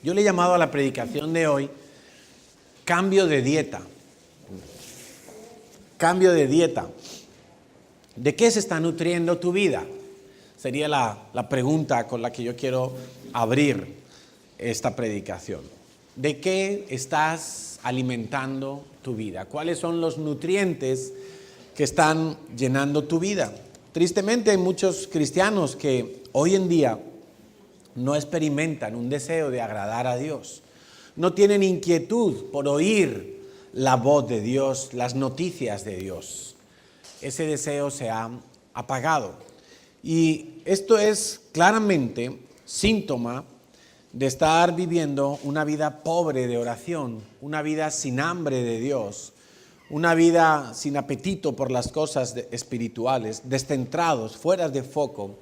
Yo le he llamado a la predicación de hoy cambio de dieta. Cambio de dieta. ¿De qué se está nutriendo tu vida? Sería la pregunta con la que yo quiero abrir esta predicación. ¿De qué estás alimentando tu vida? ¿Cuáles son los nutrientes que están llenando tu vida? Tristemente hay muchos cristianos que hoy en día no experimentan un deseo de agradar a Dios. No tienen inquietud por oír la voz de Dios, las noticias de Dios. Ese deseo se ha apagado. Y esto es claramente síntoma de estar viviendo una vida pobre de oración, una vida sin hambre de Dios, una vida sin apetito por las cosas espirituales, descentrados, fuera de foco,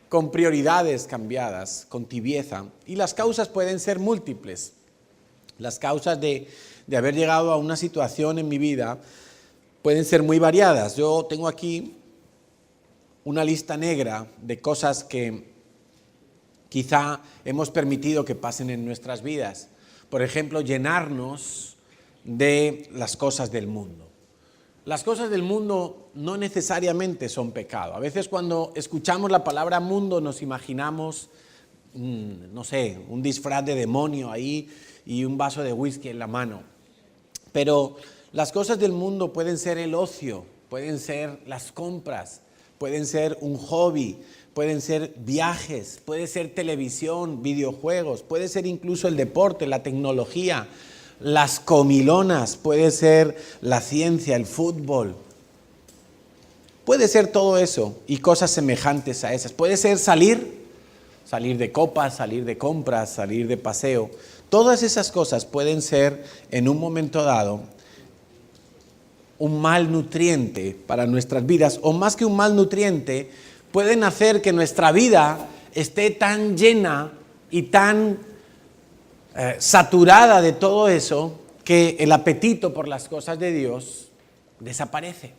con prioridades cambiadas, con tibieza. Y las causas pueden ser múltiples. Las causas de haber llegado a una situación en mi vida pueden ser muy variadas. Yo tengo aquí una lista negra de cosas que quizá hemos permitido que pasen en nuestras vidas. Por ejemplo, llenarnos de las cosas del mundo. Las cosas del mundo no necesariamente son pecado. A veces cuando escuchamos la palabra mundo nos imaginamos, no sé, un disfraz de demonio ahí y un vaso de whisky en la mano. Pero las cosas del mundo pueden ser el ocio, pueden ser las compras, pueden ser un hobby, pueden ser viajes, puede ser televisión, videojuegos, puede ser incluso el deporte, la tecnología, las comilonas, puede ser la ciencia, el fútbol. Puede ser todo eso y cosas semejantes a esas. Puede ser salir de copas, salir de compras, salir de paseo. Todas esas cosas pueden ser en un momento dado un mal nutriente para nuestras vidas, o más que un mal nutriente, pueden hacer que nuestra vida esté tan llena y tan saturada de todo eso que el apetito por las cosas de Dios desaparece.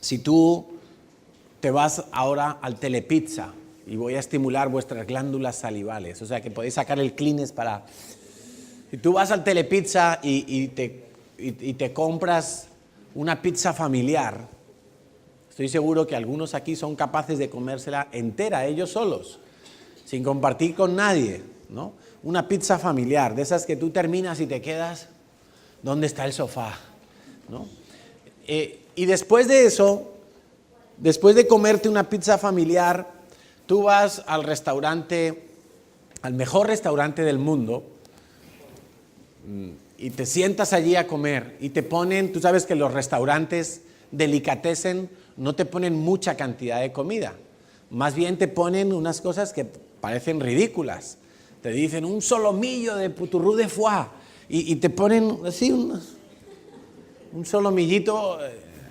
Si tú te vas ahora al Telepizza, y voy a estimular vuestras glándulas salivales, o sea que podéis sacar el Kleenex para... Si tú vas al Telepizza y te compras una pizza familiar, estoy seguro que algunos aquí son capaces de comérsela entera, ellos solos, sin compartir con nadie, ¿no? Una pizza familiar, de esas que tú terminas y te quedas, ¿dónde está el sofá? ¿No? Y después de eso, después de comerte una pizza familiar, tú vas al restaurante, al mejor restaurante del mundo, y te sientas allí a comer y te ponen, tú sabes que los restaurantes delicatessen no te ponen mucha cantidad de comida, más bien te ponen unas cosas que parecen ridículas. Te dicen un solomillo de puturrú de foie y te ponen así un solomillito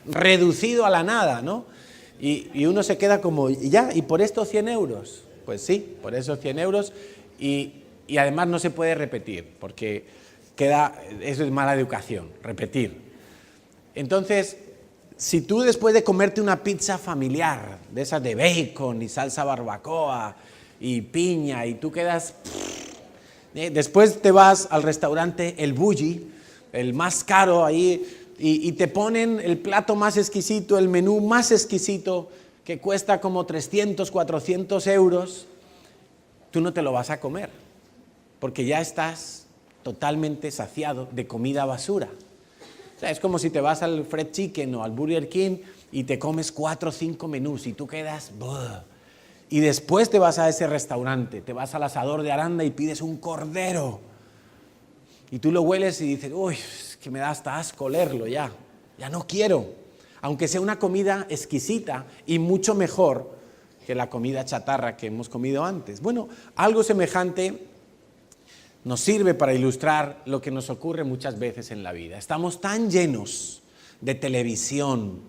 reducido a la nada, ¿no? Y uno se queda como, ya, ¿y por esto 100 euros? Pues sí, por esos 100 euros y además no se puede repetir, porque eso es mala educación, repetir. Entonces, si tú después de comerte una pizza familiar, de esas de bacon y salsa barbacoa y piña, y tú quedas... después te vas al restaurante El Bulli, el más caro ahí, y te ponen el plato más exquisito, el menú más exquisito, que cuesta como 300, 400 euros, tú no te lo vas a comer, porque ya estás totalmente saciado de comida basura. O sea, es como si te vas al Fried Chicken o al Burger King y te comes 4 o 5 menús y tú quedas... ¡buah! Y después te vas a ese restaurante, te vas al asador de Aranda y pides un cordero. Y tú lo hueles y dices, uy, es que me da hasta asco olerlo ya no quiero. Aunque sea una comida exquisita y mucho mejor que la comida chatarra que hemos comido antes. Bueno, algo semejante nos sirve para ilustrar lo que nos ocurre muchas veces en la vida. Estamos tan llenos de televisión,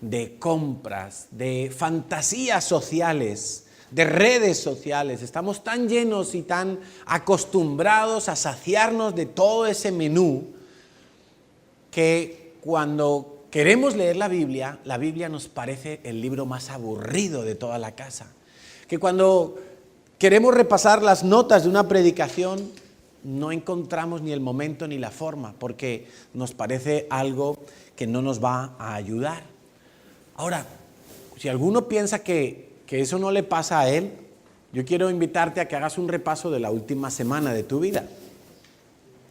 de compras, de fantasías sociales, de redes sociales. Estamos tan llenos y tan acostumbrados a saciarnos de todo ese menú que cuando queremos leer la Biblia nos parece el libro más aburrido de toda la casa. Que cuando queremos repasar las notas de una predicación, no encontramos ni el momento ni la forma, porque nos parece algo que no nos va a ayudar. Ahora, si alguno piensa que eso no le pasa a él, yo quiero invitarte a que hagas un repaso de la última semana de tu vida.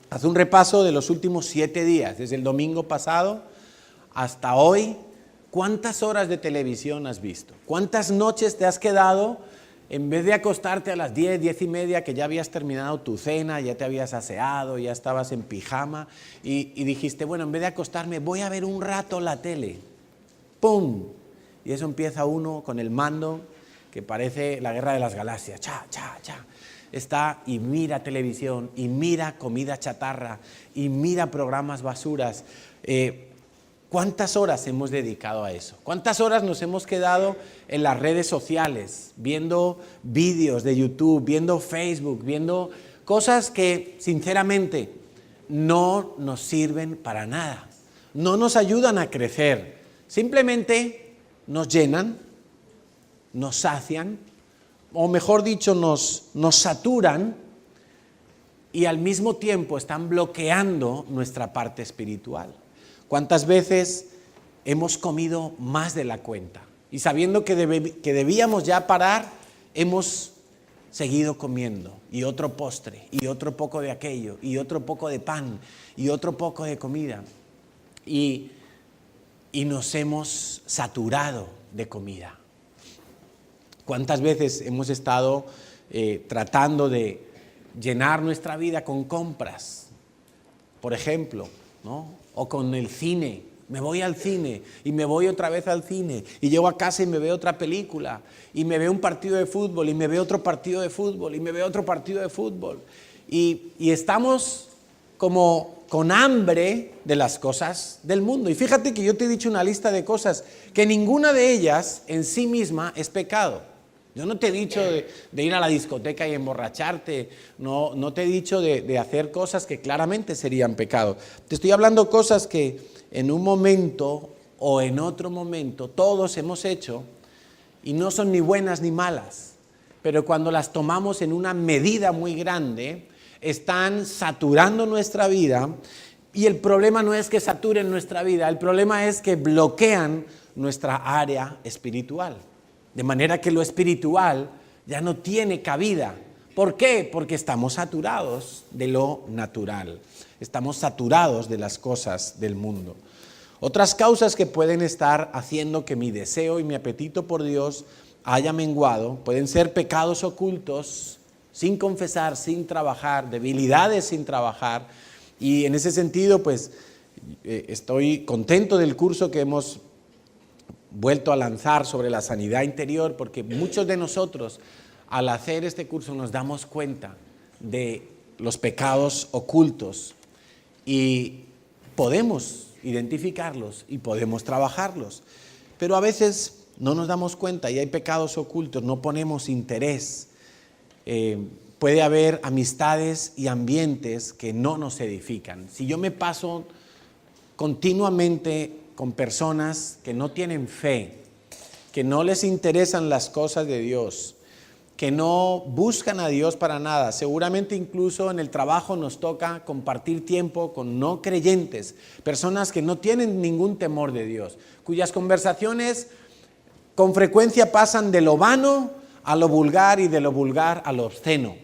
Haz un repaso de los últimos 7 días, desde el domingo pasado hasta hoy. ¿Cuántas horas de televisión has visto? ¿Cuántas noches te has quedado, en vez de acostarte a las 10, 10 y media, que ya habías terminado tu cena, ya te habías aseado, ya estabas en pijama, y dijiste, bueno, en vez de acostarme, voy a ver un rato la tele? ¡Pum! Y eso empieza uno con el mando, que parece la guerra de las galaxias. ¡Cha, cha, cha! Está y mira televisión, y mira comida chatarra, y mira programas basuras. ¿Cuántas horas hemos dedicado a eso? ¿Cuántas horas nos hemos quedado en las redes sociales, viendo vídeos de YouTube, viendo Facebook, viendo cosas que sinceramente no nos sirven para nada, no nos ayudan a crecer, simplemente nos llenan, nos sacian, o mejor dicho, nos saturan, y al mismo tiempo están bloqueando nuestra parte espiritual? ¿Cuántas veces hemos comido más de la cuenta? Y sabiendo que debíamos ya parar, hemos seguido comiendo. Y otro postre, y otro poco de aquello, y otro poco de pan, y otro poco de comida. Y nos hemos saturado de comida. ¿Cuántas veces hemos estado tratando de llenar nuestra vida con compras? Por ejemplo, ¿no? O con el cine. Me voy al cine y me voy otra vez al cine y llego a casa y me veo otra película y me veo un partido de fútbol y me veo otro partido de fútbol y me veo otro partido de fútbol y estamos como con hambre de las cosas del mundo. Y fíjate que yo te he dicho una lista de cosas que ninguna de ellas en sí misma es pecado. Yo no te he dicho de ir a la discoteca y emborracharte, no te he dicho de hacer cosas que claramente serían pecado. Te estoy hablando cosas que en un momento o en otro momento todos hemos hecho y no son ni buenas ni malas, pero cuando las tomamos en una medida muy grande, están saturando nuestra vida, y el problema no es que saturen nuestra vida, el problema es que bloquean nuestra área espiritual. De manera que lo espiritual ya no tiene cabida. ¿Por qué? Porque estamos saturados de lo natural. Estamos saturados de las cosas del mundo. Otras causas que pueden estar haciendo que mi deseo y mi apetito por Dios haya menguado pueden ser pecados ocultos, sin confesar, sin trabajar, debilidades sin trabajar. Y en ese sentido, pues, estoy contento del curso que hemos vuelto a lanzar sobre la sanidad interior, porque muchos de nosotros al hacer este curso nos damos cuenta de los pecados ocultos y podemos identificarlos y podemos trabajarlos, pero a veces no nos damos cuenta y hay pecados ocultos, no ponemos interés. Puede haber amistades y ambientes que no nos edifican. Si yo me paso continuamente con personas que no tienen fe, que no les interesan las cosas de Dios, que no buscan a Dios para nada, seguramente incluso en el trabajo nos toca compartir tiempo con no creyentes, personas que no tienen ningún temor de Dios, cuyas conversaciones con frecuencia pasan de lo vano a lo vulgar y de lo vulgar a lo obsceno.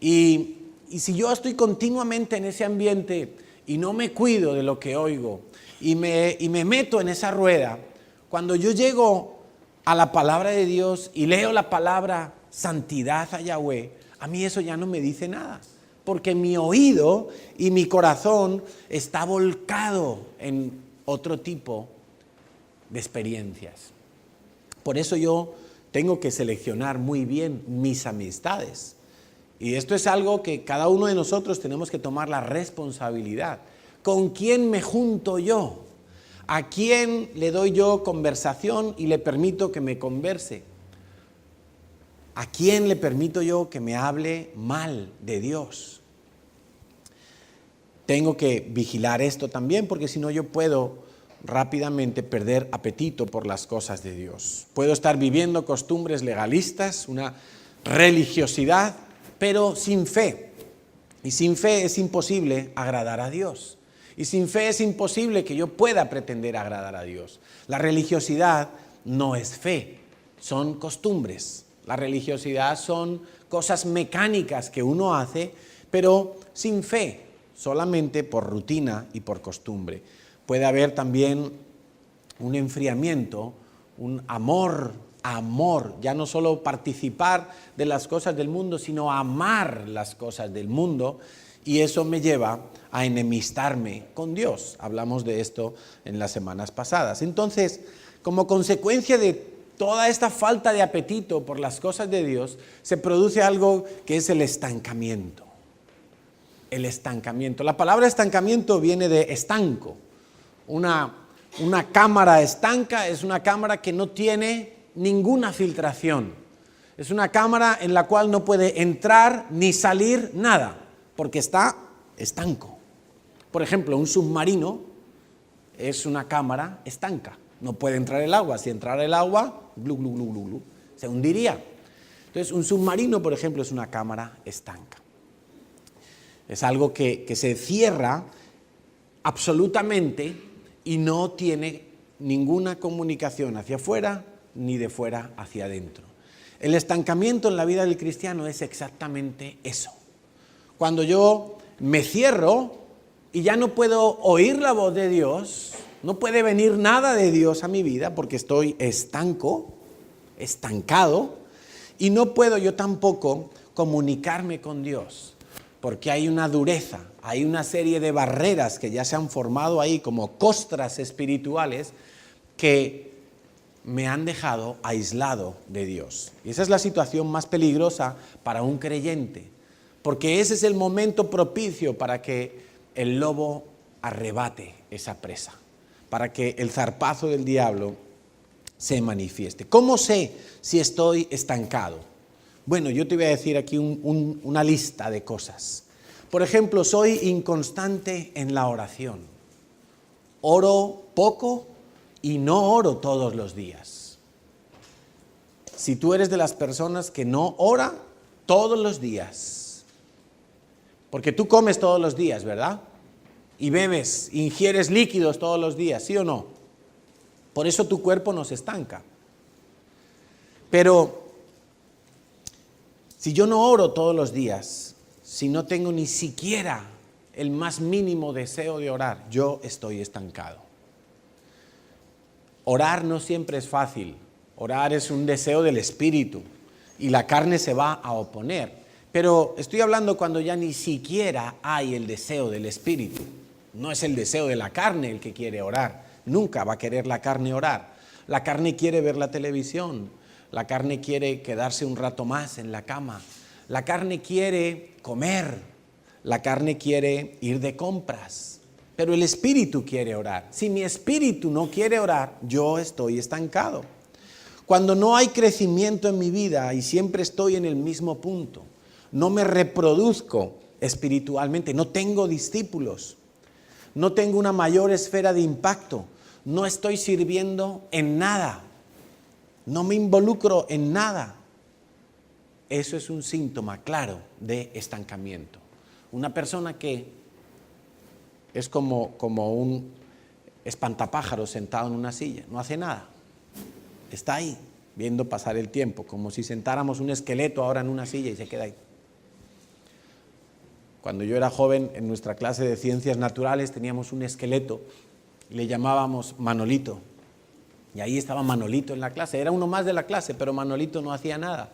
Y si yo estoy continuamente en ese ambiente y no me cuido de lo que oigo, y me meto en esa rueda, cuando yo llego a la palabra de Dios y leo la palabra santidad a Yahweh, a mí eso ya no me dice nada, porque mi oído y mi corazón está volcado en otro tipo de experiencias. Por eso yo tengo que seleccionar muy bien mis amistades. Y esto es algo que cada uno de nosotros tenemos que tomar la responsabilidad. ¿Con quién me junto yo? ¿A quién le doy yo conversación y le permito que me converse? ¿A quién le permito yo que me hable mal de Dios? Tengo que vigilar esto también, porque si no yo puedo rápidamente perder apetito por las cosas de Dios. Puedo estar viviendo costumbres legalistas, una religiosidad, pero sin fe. Y sin fe es imposible agradar a Dios. Y sin fe es imposible que yo pueda pretender agradar a Dios. La religiosidad no es fe, son costumbres. La religiosidad son cosas mecánicas que uno hace, pero sin fe, solamente por rutina y por costumbre. Puede haber también un enfriamiento, un amor, ya no solo participar de las cosas del mundo, sino amar las cosas del mundo, y eso me lleva a enemistarme con Dios. Hablamos de esto en las semanas pasadas. Entonces, como consecuencia de toda esta falta de apetito por las cosas de Dios, se produce algo que es el estancamiento. El estancamiento. La palabra estancamiento viene de estanco. Una cámara estanca es una cámara que no tiene ninguna filtración. Es una cámara en la cual no puede entrar ni salir nada, porque está estanco. Por ejemplo, un submarino es una cámara estanca. No puede entrar el agua. Si entrara el agua, glu, glu, glu, glu, glu, se hundiría. Entonces, un submarino, por ejemplo, es una cámara estanca. Es algo que se cierra absolutamente y no tiene ninguna comunicación hacia afuera ni de fuera hacia adentro. El estancamiento en la vida del cristiano es exactamente eso. Cuando yo me cierro y ya no puedo oír la voz de Dios, no puede venir nada de Dios a mi vida porque estoy estancado, y no puedo yo tampoco comunicarme con Dios porque hay una dureza, hay una serie de barreras que ya se han formado ahí como costras espirituales que me han dejado aislado de Dios. Y esa es la situación más peligrosa para un creyente, porque ese es el momento propicio para que el lobo arrebate esa presa, para que el zarpazo del diablo se manifieste. ¿Cómo sé si estoy estancado? Bueno, yo te voy a decir aquí una lista de cosas. Por ejemplo, soy inconstante en la oración. Oro poco y no oro todos los días. Si tú eres de las personas que no ora todos los días, porque tú comes todos los días, ¿verdad? Y bebes, ingieres líquidos todos los días, ¿sí o no? Por eso tu cuerpo no se estanca. Pero si yo no oro todos los días, si no tengo ni siquiera el más mínimo deseo de orar, yo estoy estancado. Orar no siempre es fácil. Orar es un deseo del espíritu y la carne se va a oponer. Pero estoy hablando cuando ya ni siquiera hay el deseo del espíritu. No es el deseo de la carne el que quiere orar. Nunca va a querer la carne orar. La carne quiere ver la televisión. La carne quiere quedarse un rato más en la cama. La carne quiere comer. La carne quiere ir de compras. Pero el espíritu quiere orar. Si mi espíritu no quiere orar, yo estoy estancado. Cuando no hay crecimiento en mi vida y siempre estoy en el mismo punto, no me reproduzco espiritualmente, no tengo discípulos, no tengo una mayor esfera de impacto, no estoy sirviendo en nada, no me involucro en nada. Eso es un síntoma claro de estancamiento. Una persona que es como un espantapájaros sentado en una silla, no hace nada, está ahí viendo pasar el tiempo, como si sentáramos un esqueleto ahora en una silla y se queda ahí. Cuando yo era joven, en nuestra clase de ciencias naturales teníamos un esqueleto y le llamábamos Manolito. Y ahí estaba Manolito en la clase, era uno más de la clase, pero Manolito no hacía nada.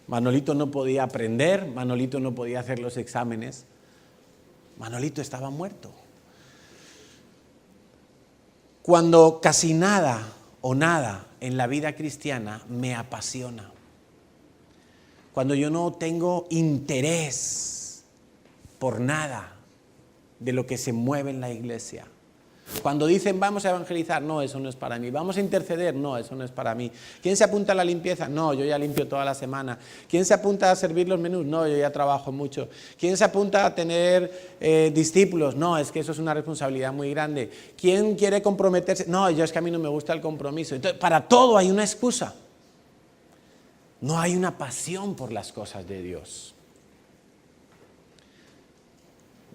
Manolito no podía aprender, Manolito no podía hacer los exámenes. Manolito estaba muerto. Cuando casi nada o nada en la vida cristiana me apasiona, cuando yo no tengo interés por nada de lo que se mueve en la iglesia, cuando dicen vamos a evangelizar, no, eso no es para mí, vamos a interceder, no, eso no es para mí, ¿quién se apunta a la limpieza? No, yo ya limpio toda la semana. ¿Quién se apunta a servir los menús? No, yo ya trabajo mucho. ¿Quién se apunta a tener discípulos? No, es que eso es una responsabilidad muy grande. ¿Quién quiere comprometerse? No, yo es que a mí no me gusta el compromiso. Entonces, para todo hay una excusa. No hay una pasión por las cosas de Dios.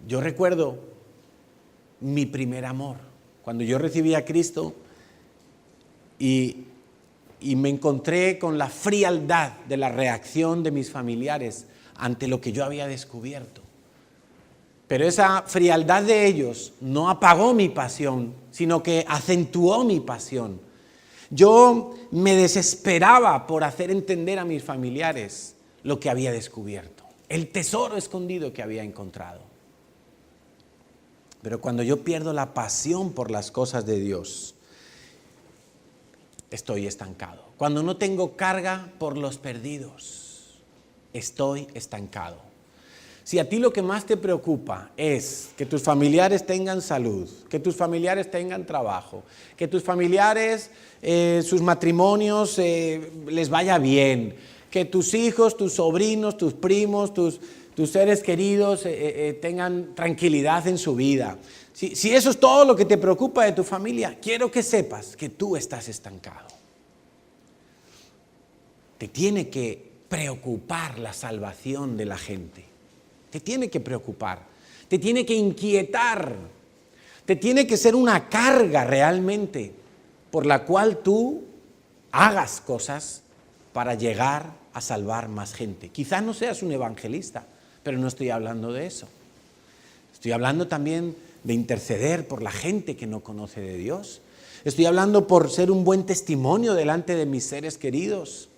Yo recuerdo mi primer amor, cuando yo recibí a Cristo y me encontré con la frialdad de la reacción de mis familiares ante lo que yo había descubierto. Pero esa frialdad de ellos no apagó mi pasión, sino que acentuó mi pasión. Yo me desesperaba por hacer entender a mis familiares lo que había descubierto, el tesoro escondido que había encontrado. Pero cuando yo pierdo la pasión por las cosas de Dios, estoy estancado. Cuando no tengo carga por los perdidos, estoy estancado. Si a ti lo que más te preocupa es que tus familiares tengan salud, que tus familiares tengan trabajo, que tus familiares, sus matrimonios les vaya bien, que tus hijos, tus sobrinos, tus primos, tus seres queridos tengan tranquilidad en su vida. Si eso es todo lo que te preocupa de tu familia, quiero que sepas que tú estás estancado. Te tiene que preocupar la salvación de la gente. Te tiene que preocupar, te tiene que inquietar, te tiene que ser una carga realmente por la cual tú hagas cosas para llegar a salvar más gente. Quizás no seas un evangelista, pero no estoy hablando de eso. Estoy hablando también de interceder por la gente que no conoce de Dios. Estoy hablando por ser un buen testimonio delante de mis seres queridos.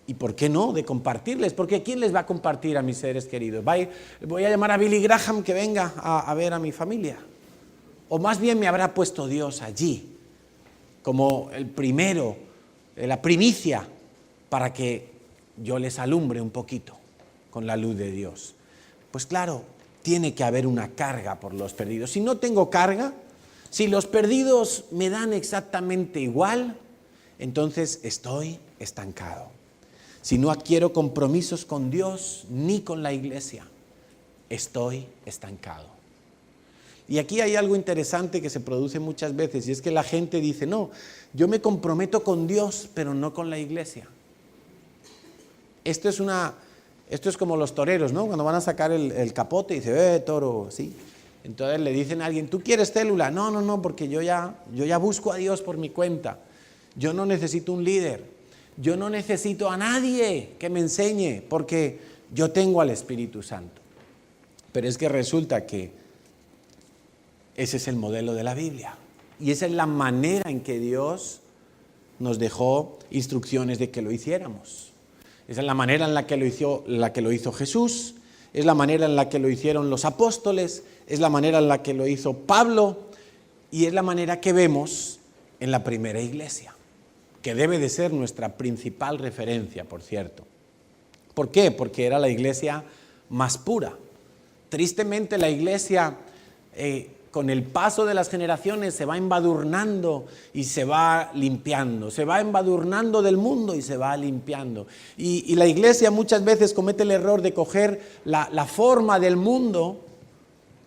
¿Y por qué no? De compartirles. Porque ¿quién les va a compartir a mis seres queridos? Voy a llamar a Billy Graham que venga a ver a mi familia. O más bien me habrá puesto Dios allí como el primero, la primicia, para que yo les alumbre un poquito con la luz de Dios. Pues claro, tiene que haber una carga por los perdidos. Si no tengo carga, si los perdidos me dan exactamente igual, entonces estoy estancado. Si no adquiero compromisos con Dios ni con la iglesia, estoy estancado. Y aquí hay algo interesante que se produce muchas veces, y es que la gente dice, no, yo me comprometo con Dios, pero no con la iglesia. Esto es como los toreros, ¿no? Cuando van a sacar el capote y dice, toro, ¿sí? Entonces le dicen a alguien, ¿tú quieres célula? No, porque yo ya busco a Dios por mi cuenta. Yo no necesito un líder. Yo no necesito a nadie que me enseñe, porque yo tengo al Espíritu Santo. Pero es que resulta que ese es el modelo de la Biblia. Y esa es la manera en que Dios nos dejó instrucciones de que lo hiciéramos. Esa es la manera en la que lo hizo Jesús, es la manera en la que lo hicieron los apóstoles, es la manera en la que lo hizo Pablo, y es la manera que vemos en la primera iglesia, que debe de ser nuestra principal referencia, por cierto. ¿Por qué? Porque era la iglesia más pura. Tristemente la iglesia, con el paso de las generaciones, se va embadurnando y se va limpiando. Se va embadurnando del mundo y se va limpiando. Y la iglesia muchas veces comete el error de coger la forma del mundo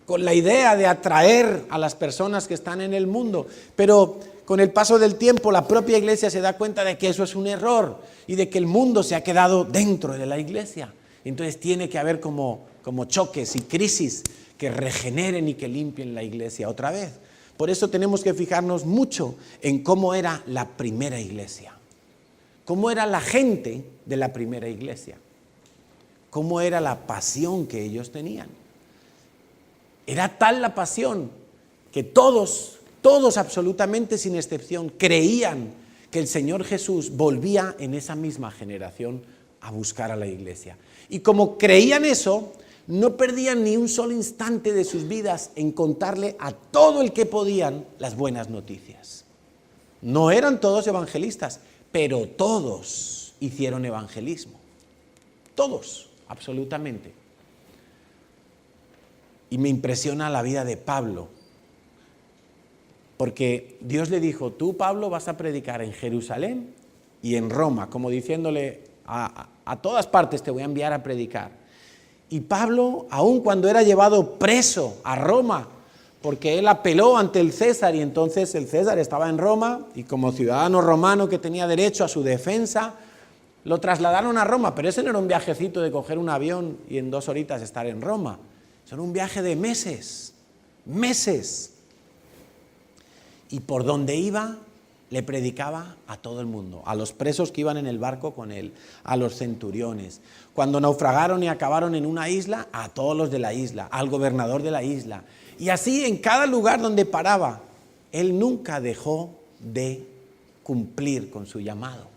con la idea de atraer a las personas que están en el mundo. Pero con el paso del tiempo, la propia iglesia se da cuenta de que eso es un error y de que el mundo se ha quedado dentro de la iglesia. Entonces tiene que haber como choques y crisis que regeneren y que limpien la iglesia otra vez. Por eso tenemos que fijarnos mucho en cómo era la primera iglesia, cómo era la gente de la primera iglesia, cómo era la pasión que ellos tenían. Era tal la pasión que todos absolutamente sin excepción, creían que el Señor Jesús volvía en esa misma generación a buscar a la iglesia. Y como creían eso, no perdían ni un solo instante de sus vidas en contarle a todo el que podían las buenas noticias. No eran todos evangelistas, pero todos hicieron evangelismo. Todos, absolutamente. Y me impresiona la vida de Pablo, porque Dios le dijo, tú, Pablo, vas a predicar en Jerusalén y en Roma, como diciéndole, a todas partes te voy a enviar a predicar. Y Pablo, aun cuando era llevado preso a Roma, porque él apeló ante el César, y entonces el César estaba en Roma, y como ciudadano romano que tenía derecho a su defensa, lo trasladaron a Roma, pero ese no era un viajecito de coger un avión y en 2 horitas estar en Roma. Eso era un viaje de meses, meses. Y por donde iba, le predicaba a todo el mundo, a los presos que iban en el barco con él, a los centuriones. Cuando naufragaron y acabaron en una isla, a todos los de la isla, al gobernador de la isla. Y así en cada lugar donde paraba, él nunca dejó de cumplir con su llamado.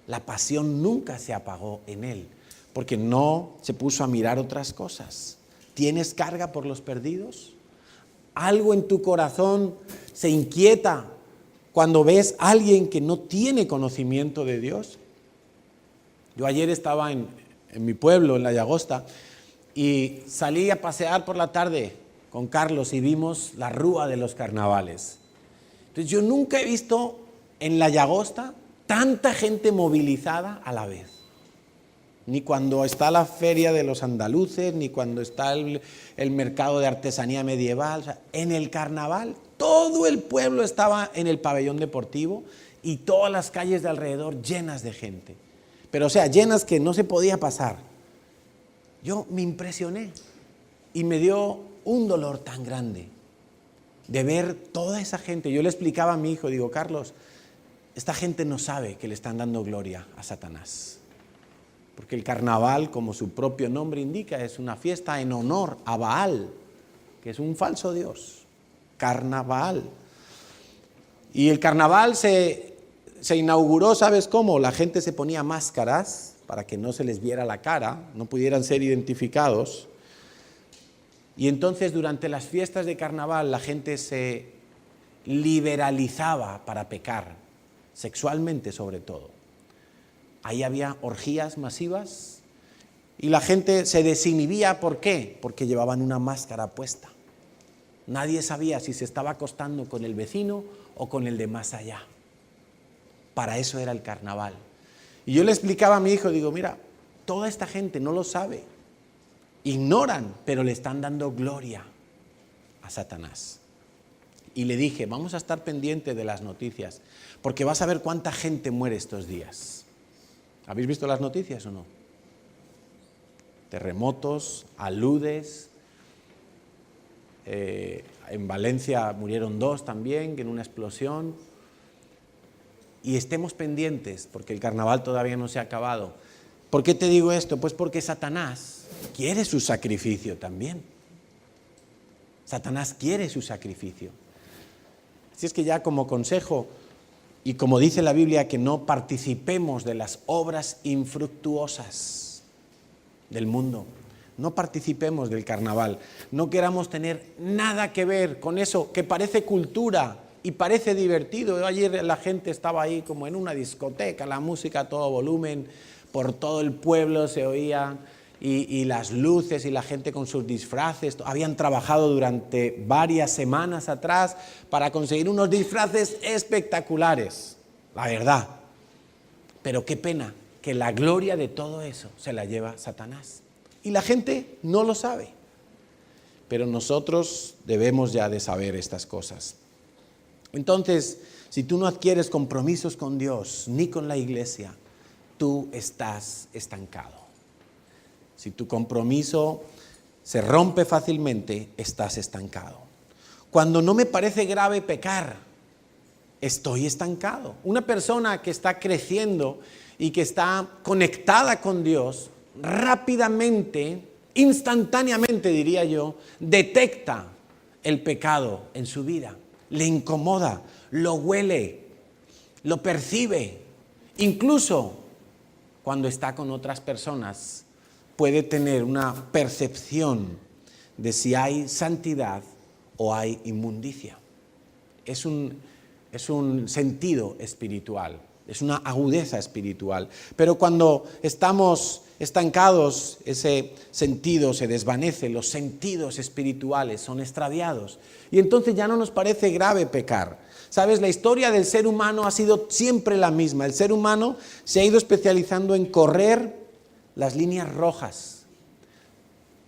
La pasión nunca se apagó en él, porque no se puso a mirar otras cosas. ¿Tienes carga por los perdidos? ¿Algo en tu corazón se inquieta cuando ves a alguien que no tiene conocimiento de Dios? Yo ayer estaba en mi pueblo, en La Llagosta, y salí a pasear por la tarde con Carlos y vimos la rúa de los carnavales. Entonces yo nunca he visto en La Llagosta tanta gente movilizada a la vez. Ni cuando está la feria de los andaluces, ni cuando está el mercado de artesanía medieval. O sea, en el carnaval todo el pueblo estaba en el pabellón deportivo y todas las calles de alrededor llenas de gente. Pero o sea, llenas que no se podía pasar. Yo me impresioné y me dio un dolor tan grande de ver toda esa gente. Yo le explicaba a mi hijo, digo, Carlos, esta gente no sabe que le están dando gloria a Satanás. Porque el carnaval, como su propio nombre indica, es una fiesta en honor a Baal, que es un falso dios. Carnaval. Y el carnaval se inauguró, ¿sabes cómo? La gente se ponía máscaras para que no se les viera la cara, no pudieran ser identificados. Y entonces durante las fiestas de carnaval la gente se liberalizaba para pecar, sexualmente sobre todo. Ahí había orgías masivas y la gente se desinhibía. ¿Por qué? Porque llevaban una máscara puesta. Nadie sabía si se estaba acostando con el vecino o con el de más allá. Para eso era el carnaval. Y yo le explicaba a mi hijo, digo, mira, toda esta gente no lo sabe. Ignoran, pero le están dando gloria a Satanás. Y le dije, vamos a estar pendientes de las noticias, porque vas a ver cuánta gente muere estos días. ¿Habéis visto las noticias o no? Terremotos, aludes. En Valencia murieron 2 también en una explosión. Y estemos pendientes, porque el carnaval todavía no se ha acabado. ¿Por qué te digo esto? Pues porque Satanás quiere su sacrificio también. Satanás quiere su sacrificio. Así es que ya como consejo, y como dice la Biblia, que no participemos de las obras infructuosas del mundo. No participemos del carnaval. No queramos tener nada que ver con eso que parece cultura y parece divertido. Ayer la gente estaba ahí como en una discoteca, la música a todo volumen, por todo el pueblo se oía, y las luces y la gente con sus disfraces. Habían trabajado durante varias semanas atrás para conseguir unos disfraces espectaculares, la verdad. Pero qué pena que la gloria de todo eso se la lleva Satanás. Y la gente no lo sabe. Pero nosotros debemos ya de saber estas cosas. Entonces, si tú no adquieres compromisos con Dios ni con la iglesia, tú estás estancado. Si tu compromiso se rompe fácilmente, estás estancado. Cuando no me parece grave pecar, estoy estancado. Una persona que está creciendo y que está conectada con Dios, rápidamente, instantáneamente diría yo, detecta el pecado en su vida. Le incomoda, lo huele, lo percibe. Incluso cuando está con otras personas, puede tener una percepción de si hay santidad o hay inmundicia. Es un sentido espiritual, es una agudeza espiritual. Pero cuando estamos estancados, ese sentido se desvanece, los sentidos espirituales son extraviados. Y entonces ya no nos parece grave pecar. ¿Sabes? La historia del ser humano ha sido siempre la misma. El ser humano se ha ido especializando en correr las líneas rojas.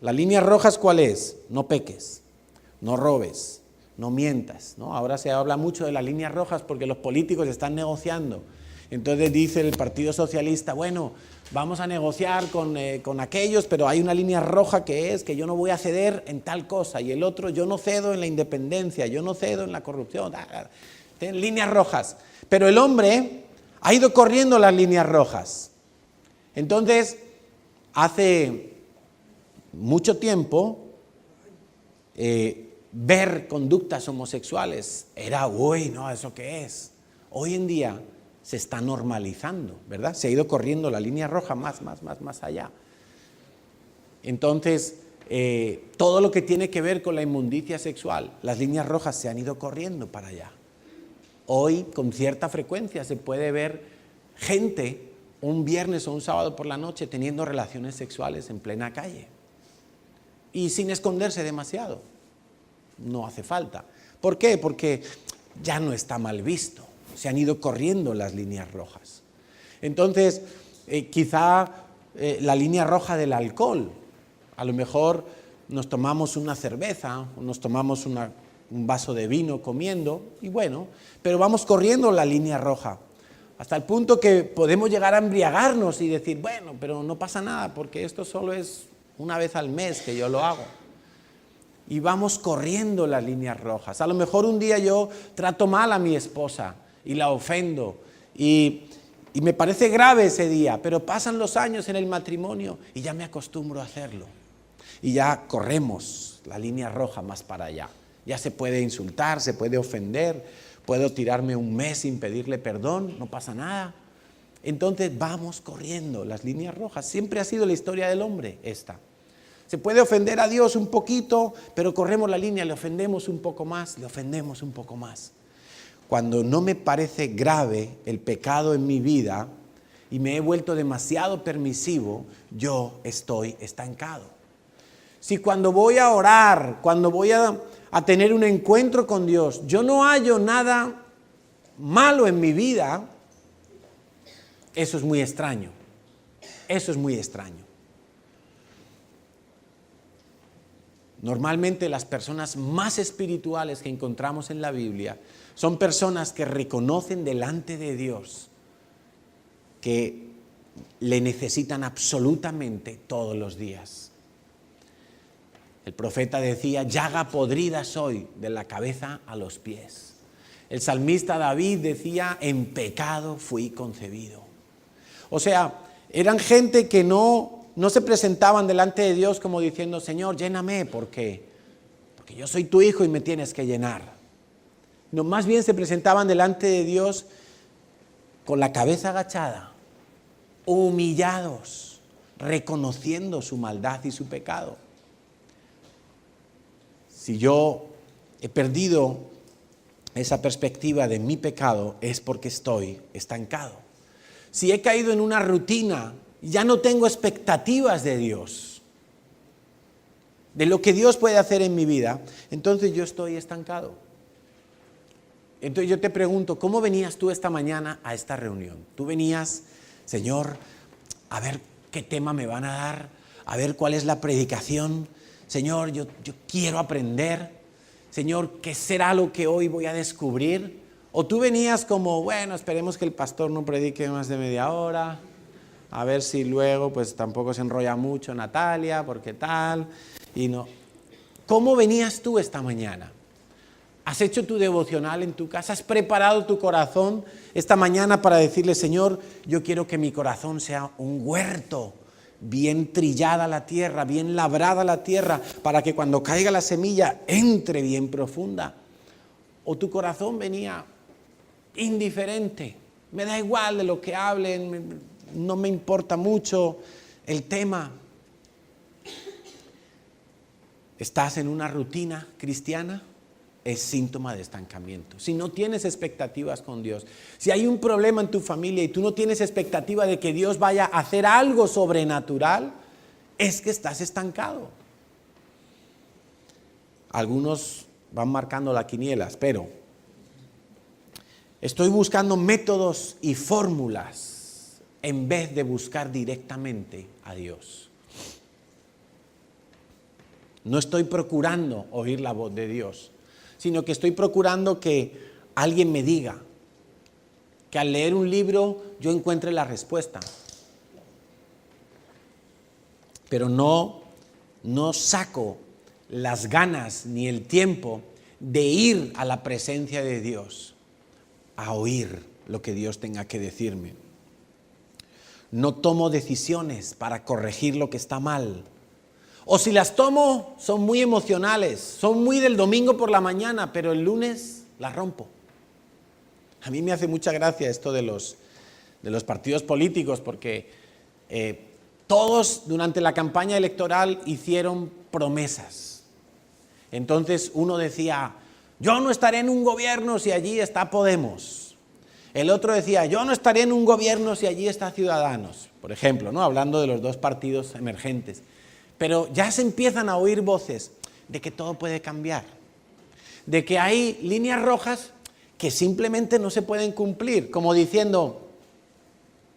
¿Las líneas rojas cuál es? No peques, no robes, no mientas, ¿no? Ahora se habla mucho de las líneas rojas porque los políticos están negociando Entonces dice el Partido Socialista, bueno, vamos a negociar con aquellos, pero hay una línea roja que es que yo no voy a ceder en tal cosa, y el otro, yo no cedo en la independencia, yo no cedo en la corrupción, tienen líneas rojas. Pero el hombre ha ido corriendo las líneas rojas. Entonces, hace mucho tiempo, ver conductas homosexuales era, uy, no, ¿eso qué es? Hoy en día se está normalizando, ¿verdad? Se ha ido corriendo la línea roja más allá. Entonces, todo lo que tiene que ver con la inmundicia sexual, las líneas rojas se han ido corriendo para allá. Hoy, con cierta frecuencia, se puede ver gente un viernes o un sábado por la noche teniendo relaciones sexuales en plena calle. Y sin esconderse demasiado. No hace falta. ¿Por qué? Porque ya no está mal visto. Se han ido corriendo las líneas rojas. Entonces, quizá la línea roja del alcohol. A lo mejor nos tomamos una cerveza, o nos tomamos un vaso de vino comiendo, y bueno, pero vamos corriendo la línea roja. Hasta el punto que podemos llegar a embriagarnos y decir, bueno, pero no pasa nada, porque esto solo es una vez al mes que yo lo hago. Y vamos corriendo las líneas rojas. A lo mejor un día yo trato mal a mi esposa y la ofendo y me parece grave ese día, pero pasan los años en el matrimonio y ya me acostumbro a hacerlo. Y ya corremos la línea roja más para allá. Ya se puede insultar, se puede ofender, puedo tirarme un mes sin pedirle perdón, no pasa nada. Entonces vamos corriendo las líneas rojas. Siempre ha sido la historia del hombre esta. Se puede ofender a Dios un poquito, pero corremos la línea, le ofendemos un poco más, le ofendemos un poco más. Cuando no me parece grave el pecado en mi vida y me he vuelto demasiado permisivo, yo estoy estancado. Si cuando voy a orar, cuando voy a tener un encuentro con Dios, yo no hallo nada malo en mi vida, eso es muy extraño. Eso es muy extraño. Normalmente las personas más espirituales que encontramos en la Biblia son personas que reconocen delante de Dios que le necesitan absolutamente todos los días. El profeta decía, llaga podrida soy de la cabeza a los pies. El salmista David decía, en pecado fui concebido. O sea, eran gente que no se presentaban delante de Dios como diciendo, Señor, lléname, porque yo soy tu hijo y me tienes que llenar. No, más bien se presentaban delante de Dios con la cabeza agachada, humillados, reconociendo su maldad y su pecado. Si yo he perdido esa perspectiva de mi pecado, es porque estoy estancado. Si he caído en una rutina, ya no tengo expectativas de Dios, de lo que Dios puede hacer en mi vida, entonces yo estoy estancado. Entonces yo te pregunto, ¿cómo venías tú esta mañana a esta reunión? Tú venías, Señor, a ver qué tema me van a dar, a ver cuál es la predicación. Señor, yo quiero aprender. Señor, ¿qué será lo que hoy voy a descubrir? O tú venías como, bueno, esperemos que el pastor no predique más de media hora, a ver si luego pues tampoco se enrolla mucho Natalia, porque tal, y no. ¿Cómo venías tú esta mañana? ¿Has hecho tu devocional en tu casa? ¿Has preparado tu corazón esta mañana para decirle, Señor, yo quiero que mi corazón sea un huerto, bien trillada la tierra, bien labrada la tierra, para que cuando caiga la semilla entre bien profunda? ¿O tu corazón venía indiferente? Me da igual de lo que hablen, no me importa mucho el tema. ¿Estás en una rutina cristiana? Es síntoma de estancamiento. Si no tienes expectativas con Dios, si hay un problema en tu familia y tú no tienes expectativa de que Dios vaya a hacer algo sobrenatural, es que estás estancado. Algunos van marcando la quiniela, pero estoy buscando métodos y fórmulas en vez de buscar directamente a Dios. No estoy procurando oír la voz de Dios, sino que estoy procurando que alguien me diga, que al leer un libro yo encuentre la respuesta. Pero no saco las ganas ni el tiempo de ir a la presencia de Dios, a oír lo que Dios tenga que decirme. No tomo decisiones para corregir lo que está mal. O si las tomo, son muy emocionales, son muy del domingo por la mañana, pero el lunes las rompo. A mí me hace mucha gracia esto de los partidos políticos, porque todos durante la campaña electoral hicieron promesas. Entonces uno decía, yo no estaré en un gobierno si allí está Podemos. El otro decía, yo no estaré en un gobierno si allí está Ciudadanos, por ejemplo, ¿no? Hablando de los dos partidos emergentes. Pero ya se empiezan a oír voces de que todo puede cambiar, de que hay líneas rojas que simplemente no se pueden cumplir, como diciendo,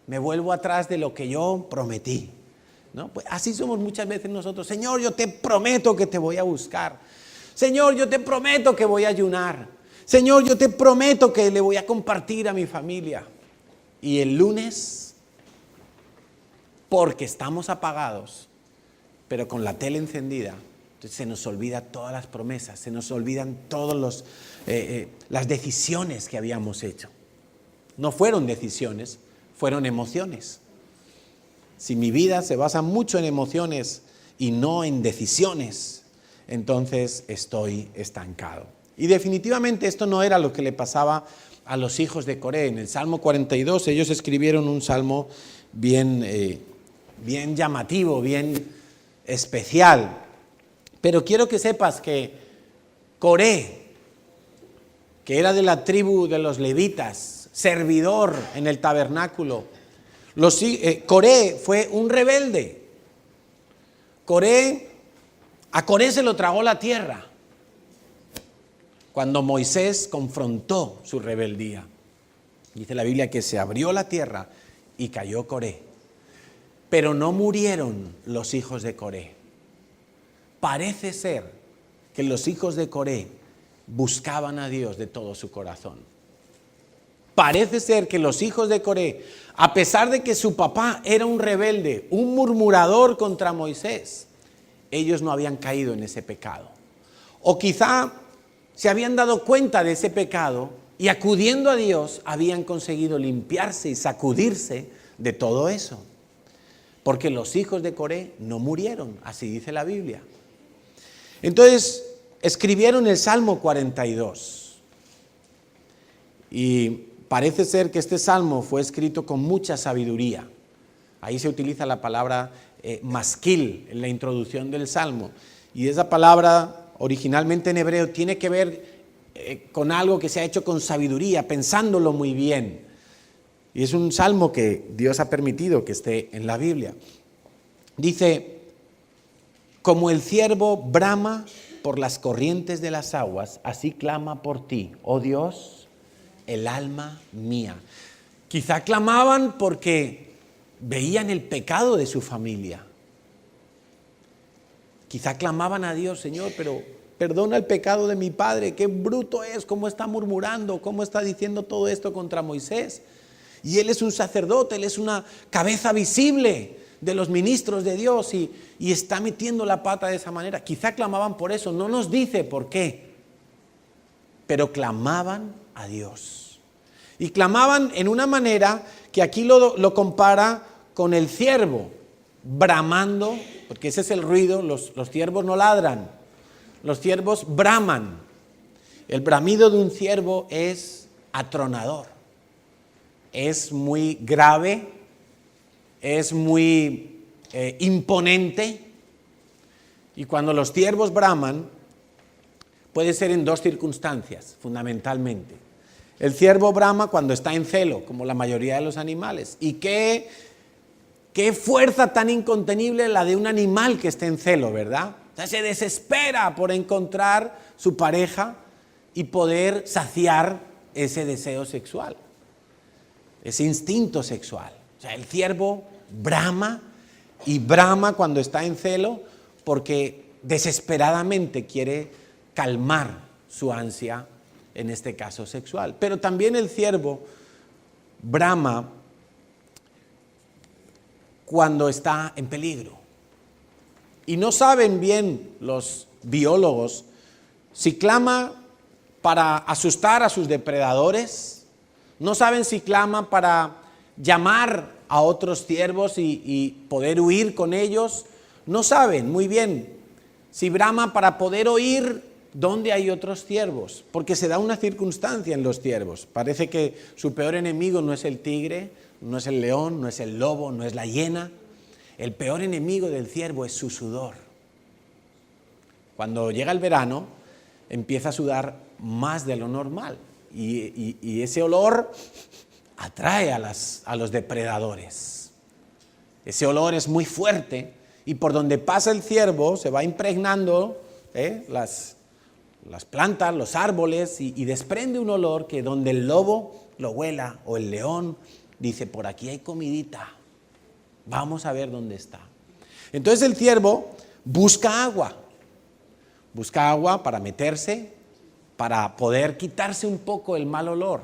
me vuelvo atrás de lo que yo prometí, ¿no? Pues así somos muchas veces nosotros. Señor, yo te prometo que te voy a buscar. Señor, yo te prometo que voy a ayunar. Señor, yo te prometo que le voy a compartir a mi familia. Y el lunes, porque estamos apagados, pero con la tele encendida, entonces se nos olvida todas las promesas, se nos olvidan todas las decisiones que habíamos hecho. No fueron decisiones, fueron emociones. Si mi vida se basa mucho en emociones y no en decisiones, entonces estoy estancado. Y definitivamente esto no era lo que le pasaba a los hijos de Coré. En el Salmo 42 ellos escribieron un salmo bien llamativo, bien especial. Pero quiero que sepas que Coré, que era de la tribu de los levitas, servidor en el tabernáculo, Coré fue un rebelde. A Coré se lo tragó la tierra cuando Moisés confrontó su rebeldía. Dice la Biblia que se abrió la tierra y cayó Coré. Pero no murieron los hijos de Coré. Parece ser que los hijos de Coré buscaban a Dios de todo su corazón. Parece ser que los hijos de Coré, a pesar de que su papá era un rebelde, un murmurador contra Moisés, ellos no habían caído en ese pecado. O quizá se habían dado cuenta de ese pecado y acudiendo a Dios habían conseguido limpiarse y sacudirse de todo eso. Porque los hijos de Coré no murieron, así dice la Biblia. Entonces escribieron el Salmo 42. Y parece ser que este salmo fue escrito con mucha sabiduría. Ahí se utiliza la palabra masquil en la introducción del salmo. Y esa palabra originalmente en hebreo tiene que ver con algo que se ha hecho con sabiduría, pensándolo muy bien. Y es un salmo que Dios ha permitido que esté en la Biblia. Dice, como el ciervo brama por las corrientes de las aguas, así clama por ti, oh Dios, el alma mía. Quizá clamaban porque veían el pecado de su familia. Quizá clamaban a Dios, Señor, pero perdona el pecado de mi padre, qué bruto es, cómo está murmurando, cómo está diciendo todo esto contra Moisés. Y él es un sacerdote, él es una cabeza visible de los ministros de Dios y está metiendo la pata de esa manera. Quizá clamaban por eso, no nos dice por qué, pero clamaban a Dios. Y clamaban en una manera que aquí lo compara con el ciervo, bramando, porque ese es el ruido, los ciervos no ladran, los ciervos braman. El bramido de un ciervo es atronador, es muy grave, es muy imponente. Y cuando los ciervos braman, puede ser en dos circunstancias, fundamentalmente. El ciervo brama cuando está en celo, como la mayoría de los animales. ¿Y qué fuerza tan incontenible la de un animal que esté en celo, verdad? O sea, se desespera por encontrar su pareja y poder saciar ese deseo sexual, ese instinto sexual. O sea, el ciervo brama y brama cuando está en celo porque desesperadamente quiere calmar su ansia, en este caso sexual. Pero también el ciervo brama cuando está en peligro. Y no saben bien los biólogos si clama para asustar a sus depredadores, no saben si clama para llamar a otros ciervos y poder huir con ellos, no saben muy bien si brama para poder oír dónde hay otros ciervos, porque se da una circunstancia en los ciervos. Parece que su peor enemigo no es el tigre, no es el león, no es el lobo, no es la hiena. El peor enemigo del ciervo es su sudor. Cuando llega el verano, empieza a sudar más de lo normal y ese olor atrae a los depredadores. Ese olor es muy fuerte y por donde pasa el ciervo se va impregnando las plantas, los árboles y desprende un olor que donde el lobo lo huela o el león dice, por aquí hay comidita, vamos a ver dónde está. Entonces el ciervo busca agua para meterse, para poder quitarse un poco el mal olor.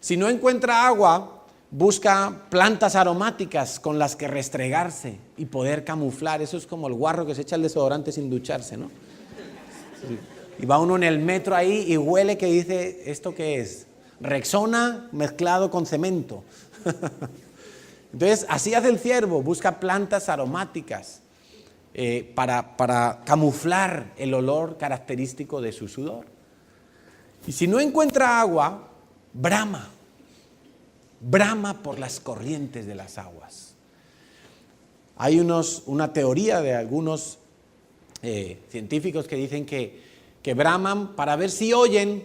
Si no encuentra agua, busca plantas aromáticas con las que restregarse y poder camuflar. Eso es como el guarro que se echa el desodorante sin ducharse, ¿no? Sí. Y va uno en el metro ahí y huele que dice, ¿esto qué es? Rexona mezclado con cemento. Entonces, así hace el ciervo, busca plantas aromáticas para camuflar el olor característico de su sudor. Y si no encuentra agua, brama por las corrientes de las aguas. Hay una teoría de algunos científicos que dicen que braman para ver si oyen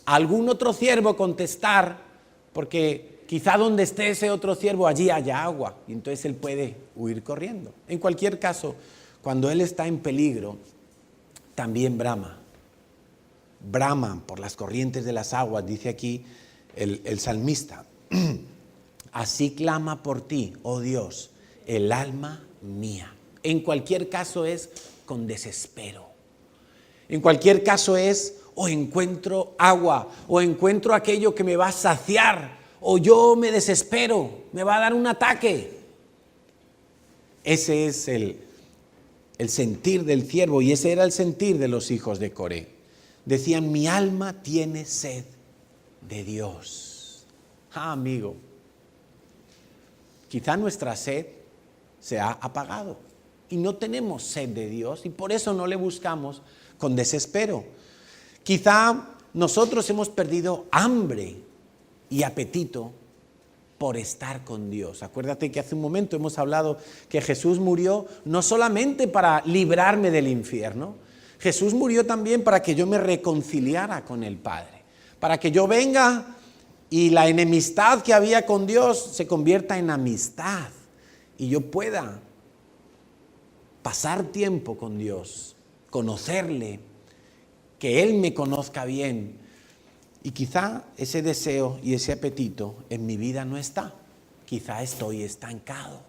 a algún otro ciervo contestar, porque quizá donde esté ese otro ciervo allí haya agua, y entonces él puede huir corriendo. En cualquier caso, cuando él está en peligro, también brama por las corrientes de las aguas, dice aquí el salmista. Así clama por ti, oh Dios, el alma mía. En cualquier caso es con desespero. En cualquier caso es o encuentro agua, o encuentro aquello que me va a saciar, o yo me desespero, me va a dar un ataque. Ese es el sentir del ciervo, y ese era el sentir de los hijos de Coré. Decían, mi alma tiene sed de Dios. Amigo, quizá nuestra sed se ha apagado y no tenemos sed de Dios y por eso no le buscamos con desespero. Quizá nosotros hemos perdido hambre y apetito por estar con Dios. Acuérdate que hace un momento hemos hablado que Jesús murió no solamente para librarme del infierno, Jesús murió también para que yo me reconciliara con el Padre, para que yo venga y la enemistad que había con Dios se convierta en amistad y yo pueda pasar tiempo con Dios, conocerle, que Él me conozca bien. Y quizá ese deseo y ese apetito en mi vida no está. Quizá estoy estancado.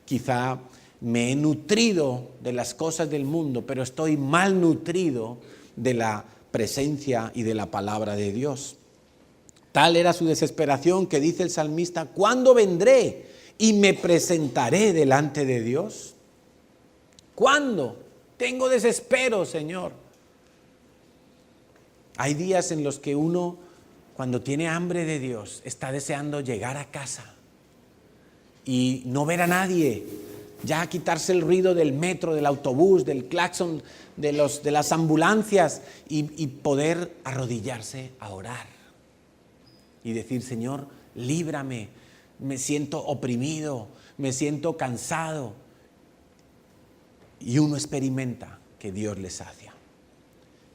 Quizá me he nutrido de las cosas del mundo, pero estoy mal nutrido de la presencia y de la palabra de Dios. Tal era su desesperación que dice el salmista, ¿cuándo vendré y me presentaré delante de Dios? ¿Cuándo? Tengo desespero, Señor. Hay días en los que uno, cuando tiene hambre de Dios, está deseando llegar a casa y no ver a nadie, ya quitarse el ruido del metro, del autobús, del claxon, de las ambulancias y poder arrodillarse a orar y decir, Señor, líbrame, me siento oprimido, me siento cansado. Y uno experimenta que Dios le sacia.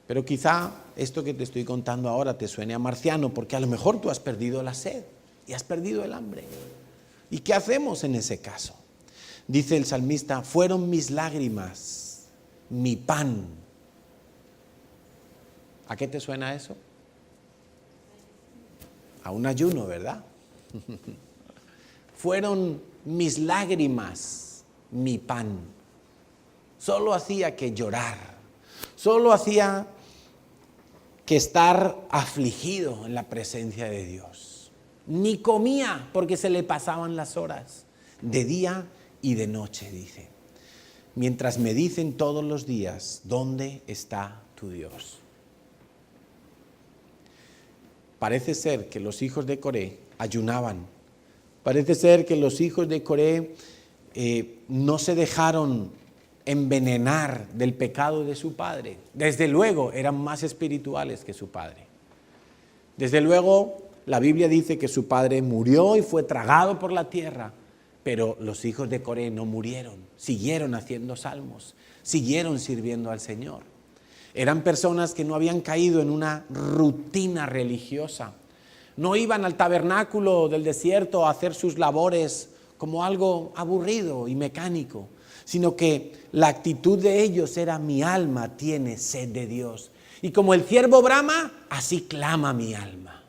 Pero quizá esto que te estoy contando ahora te suene a marciano, porque a lo mejor tú has perdido la sed y has perdido el hambre. ¿Y qué hacemos en ese caso? Dice el salmista, fueron mis lágrimas, mi pan. ¿A qué te suena eso? A un ayuno, ¿verdad? Fueron mis lágrimas, mi pan. Solo hacía que llorar, solo hacía que estar afligido en la presencia de Dios. ni comía porque se le pasaban las horas, de día y de noche, dice. Mientras me dicen todos los días, ¿dónde está tu Dios? Parece ser que los hijos de Coré ayunaban. Parece ser que los hijos de Coré no se dejaron envenenar del pecado de su padre. Desde luego eran más espirituales que su padre. Desde luego la Biblia dice que su padre murió y fue tragado por la tierra, pero los hijos de Coré no murieron, siguieron haciendo salmos, siguieron sirviendo al Señor. Eran personas que no habían caído en una rutina religiosa. No iban al tabernáculo del desierto a hacer sus labores como algo aburrido y mecánico, sino que la actitud de ellos era: mi alma tiene sed de Dios. Y como el ciervo brama, así clama mi alma.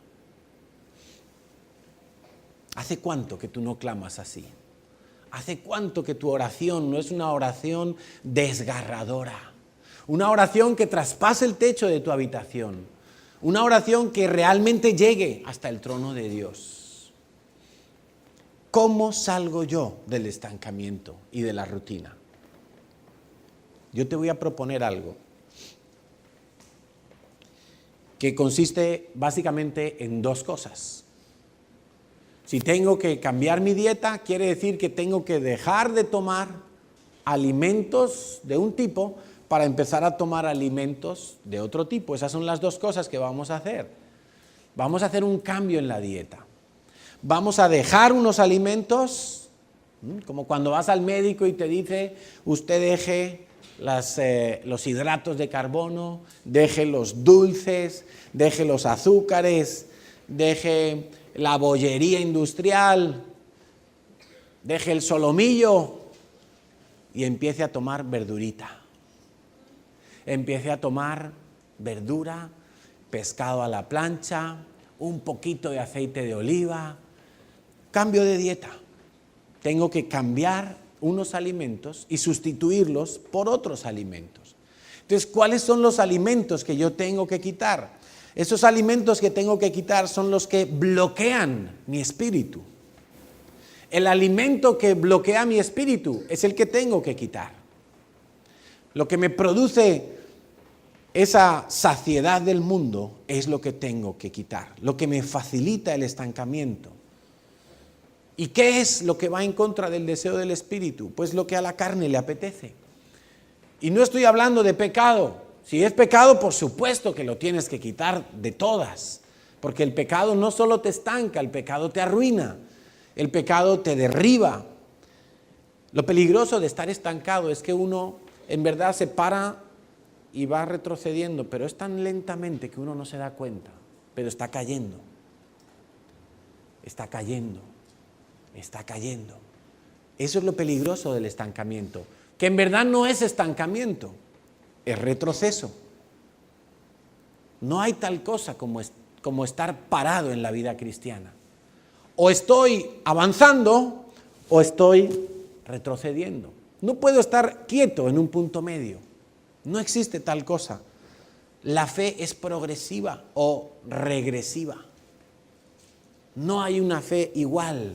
¿Hace cuánto que tú no clamas así? ¿Hace cuánto que tu oración no es una oración desgarradora? Una oración que traspase el techo de tu habitación. Una oración que realmente llegue hasta el trono de Dios. ¿Cómo salgo yo del estancamiento y de la rutina? Yo te voy a proponer algo que consiste básicamente en dos cosas. Si tengo que cambiar mi dieta, quiere decir que tengo que dejar de tomar alimentos de un tipo para empezar a tomar alimentos de otro tipo. Esas son las dos cosas que vamos a hacer. Vamos a hacer un cambio en la dieta. Vamos a dejar unos alimentos, como cuando vas al médico y te dice: usted deje los hidratos de carbono, deje los dulces, deje los azúcares, deje la bollería industrial, deje el solomillo y empiece a tomar verdurita. Empiece a tomar verdura, pescado a la plancha, un poquito de aceite de oliva. Cambio de dieta. Tengo que cambiar unos alimentos y sustituirlos por otros alimentos. Entonces, ¿cuáles son los alimentos que yo tengo que quitar? Esos alimentos que tengo que quitar son los que bloquean mi espíritu. El alimento que bloquea mi espíritu es el que tengo que quitar. Lo que me produce esa saciedad del mundo es lo que tengo que quitar, lo que me facilita el estancamiento. ¿Y qué es lo que va en contra del deseo del espíritu? Pues lo que a la carne le apetece. Y no estoy hablando de pecado. Si es pecado, por supuesto que lo tienes que quitar de todas, porque el pecado no solo te estanca, el pecado te arruina, el pecado te derriba. Lo peligroso de estar estancado es que uno en verdad se para y va retrocediendo, pero es tan lentamente que uno no se da cuenta, pero está cayendo, está cayendo, está cayendo. Eso es lo peligroso del estancamiento, que en verdad no es estancamiento, es retroceso. No hay tal cosa como estar parado en la vida cristiana. O estoy avanzando o estoy retrocediendo. No puedo estar quieto en un punto medio. No existe tal cosa. La fe es progresiva o regresiva. No hay una fe igual.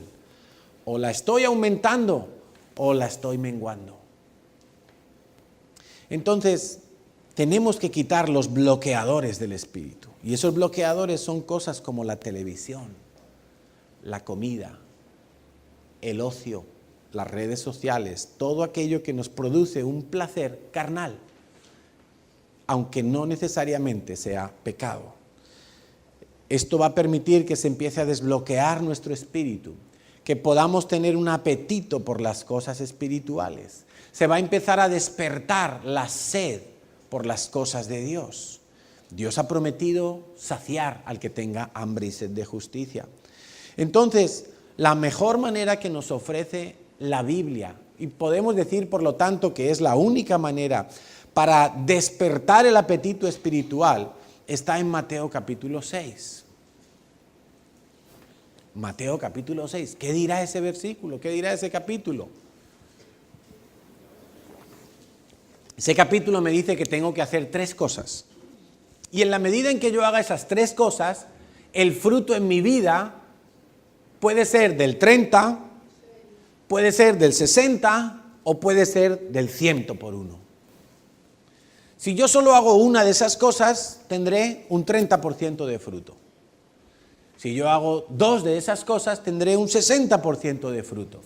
O la estoy aumentando o la estoy menguando. Entonces, tenemos que quitar los bloqueadores del espíritu. Y esos bloqueadores son cosas como la televisión, la comida, el ocio, las redes sociales, todo aquello que nos produce un placer carnal, aunque no necesariamente sea pecado. Esto va a permitir que se empiece a desbloquear nuestro espíritu, que podamos tener un apetito por las cosas espirituales. Se va a empezar a despertar la sed por las cosas de Dios. Dios ha prometido saciar al que tenga hambre y sed de justicia. Entonces, la mejor manera que nos ofrece la Biblia, y podemos decir por lo tanto que es la única manera para despertar el apetito espiritual, está en Mateo capítulo 6. Mateo capítulo 6. ¿Qué dirá ese versículo? ¿Qué dirá ese capítulo? Ese capítulo me dice que tengo que hacer 3 cosas. Y en la medida en que yo haga esas 3 cosas, el fruto en mi vida Puede ser del 30, puede ser del 60 o puede ser del 100 por uno. Si yo solo hago una de esas cosas, tendré un 30% de fruto. Si yo hago dos de esas cosas, tendré un 60% de fruto.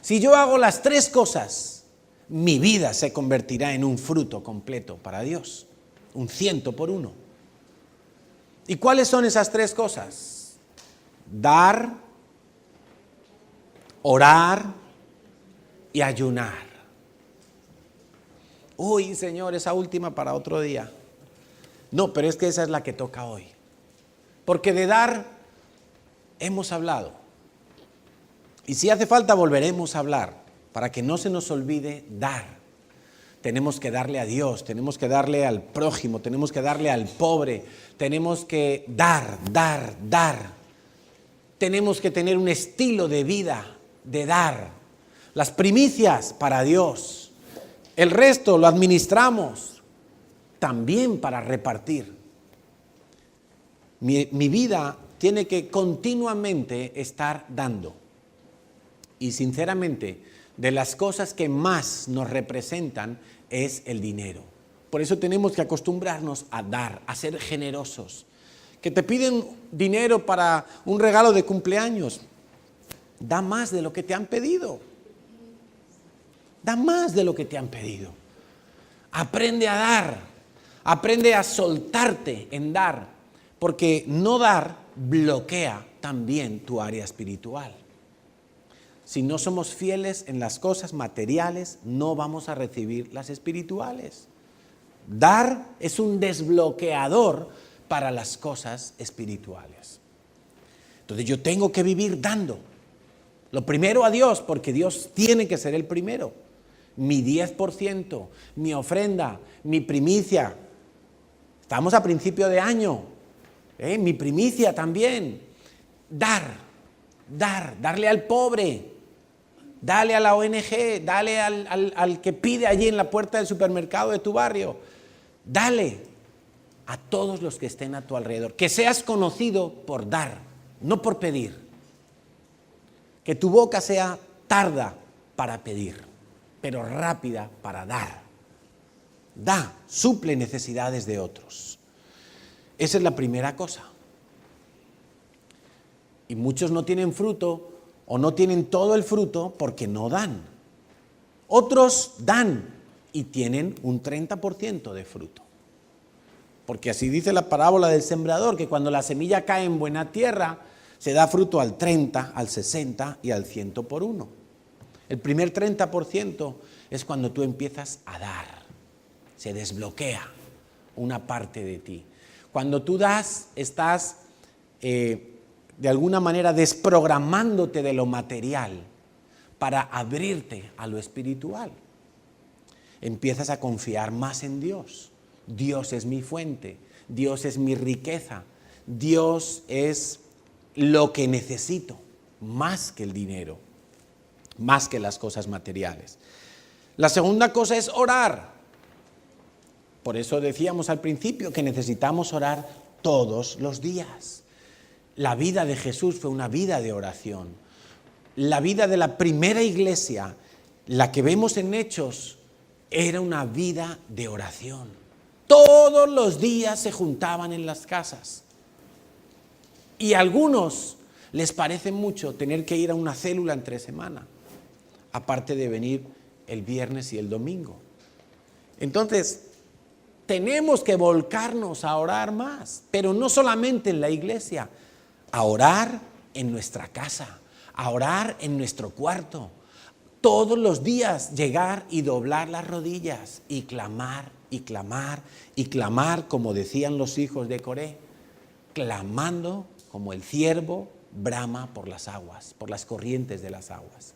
Si yo hago las tres cosas, mi vida se convertirá en un fruto completo para Dios. Un 100 por uno. ¿Y cuáles son esas tres cosas? Dar, orar y ayunar. Uy, Señor, esa última para otro día. No, pero es que esa es la que toca hoy. Porque de dar hemos hablado. Y si hace falta volveremos a hablar para que no se nos olvide dar. Tenemos que darle a Dios, tenemos que darle al prójimo, tenemos que darle al pobre, tenemos que dar. Tenemos que tener un estilo de vida de dar. Las primicias para Dios. El resto lo administramos también para repartir. Mi vida tiene que continuamente estar dando. Y sinceramente, de las cosas que más nos representan es el dinero. Por eso tenemos que acostumbrarnos a dar, a ser generosos. Que te piden dinero para un regalo de cumpleaños, da más de lo que te han pedido. Da más de lo que te han pedido. Aprende a dar, aprende a soltarte en dar, porque no dar bloquea también tu área espiritual. Si no somos fieles en las cosas materiales, no vamos a recibir las espirituales. Dar es un desbloqueador para las cosas espirituales. Entonces yo tengo que vivir dando. Lo primero a Dios, porque Dios tiene que ser el primero. Mi 10%, mi ofrenda, mi primicia. Estamos a principio de año. Mi primicia también. Darle al pobre. Dale a la ONG, dale al que pide allí en la puerta del supermercado de tu barrio. Dale a todos los que estén a tu alrededor. Que seas conocido por dar, no por pedir. Que tu boca sea tarda para pedir, pero rápida para dar. Da, suple necesidades de otros. Esa es la primera cosa. Y muchos no tienen fruto o no tienen todo el fruto porque no dan. Otros dan y tienen un 30% de fruto. Porque así dice la parábola del sembrador, que cuando la semilla cae en buena tierra, se da fruto al 30, al 60 y al 100 por uno. El primer 30% es cuando tú empiezas a dar. Se desbloquea una parte de ti. Cuando tú das, estás de alguna manera desprogramándote de lo material para abrirte a lo espiritual. Empiezas a confiar más en Dios. Dios es mi fuente, Dios es mi riqueza, Dios es lo que necesito, más que el dinero, más que las cosas materiales. La segunda cosa es orar. Por eso decíamos al principio que necesitamos orar todos los días. La vida de Jesús fue una vida de oración. La vida de la primera iglesia, la que vemos en Hechos, era una vida de oración. Todos los días se juntaban en las casas. Y a algunos les parece mucho tener que ir a una célula entre semana, aparte de venir el viernes y el domingo. Entonces, tenemos que volcarnos a orar más, pero no solamente en la iglesia, a orar en nuestra casa, a orar en nuestro cuarto. Todos los días llegar y doblar las rodillas y clamar, y clamar, y clamar, como decían los hijos de Coré, clamando como el ciervo brama por las aguas, por las corrientes de las aguas.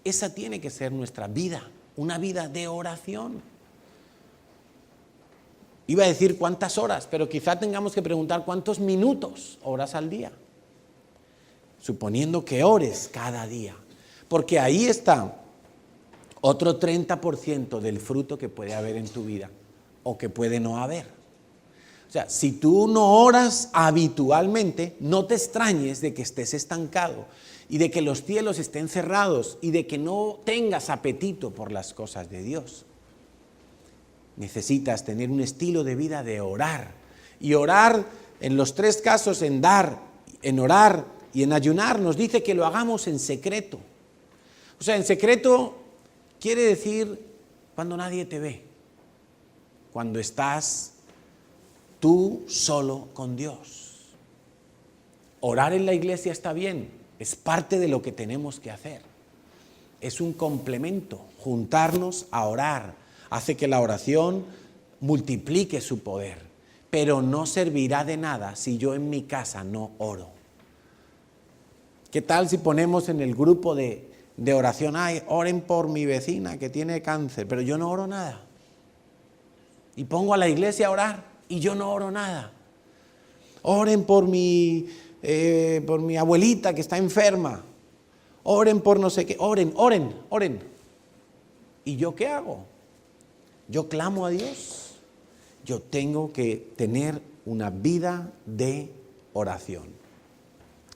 Esa tiene que ser nuestra vida, una vida de oración. Iba a decir cuántas horas, pero quizá tengamos que preguntar cuántos minutos oras al día. Suponiendo que ores cada día. Porque ahí está otro 30% del fruto que puede haber en tu vida o que puede no haber. O sea, si tú no oras habitualmente, no te extrañes de que estés estancado y de que los cielos estén cerrados y de que no tengas apetito por las cosas de Dios. Necesitas tener un estilo de vida de orar. Y orar en los tres casos, en dar, en orar y en ayunar, nos dice que lo hagamos en secreto. O sea, en secreto quiere decir cuando nadie te ve, cuando estás tú solo con Dios. Orar en la iglesia está bien, es parte de lo que tenemos que hacer. Es un complemento, juntarnos a orar, hace que la oración multiplique su poder, pero no servirá de nada si yo en mi casa no oro. ¿Qué tal si ponemos en el grupo de oración, ay, oren por mi vecina que tiene cáncer, pero yo no oro nada? Y pongo a la iglesia a orar y yo no oro nada. Oren por mi abuelita que está enferma. Oren por no sé qué. Oren. ¿Y yo qué hago? Yo clamo a Dios. Yo tengo que tener una vida de oración.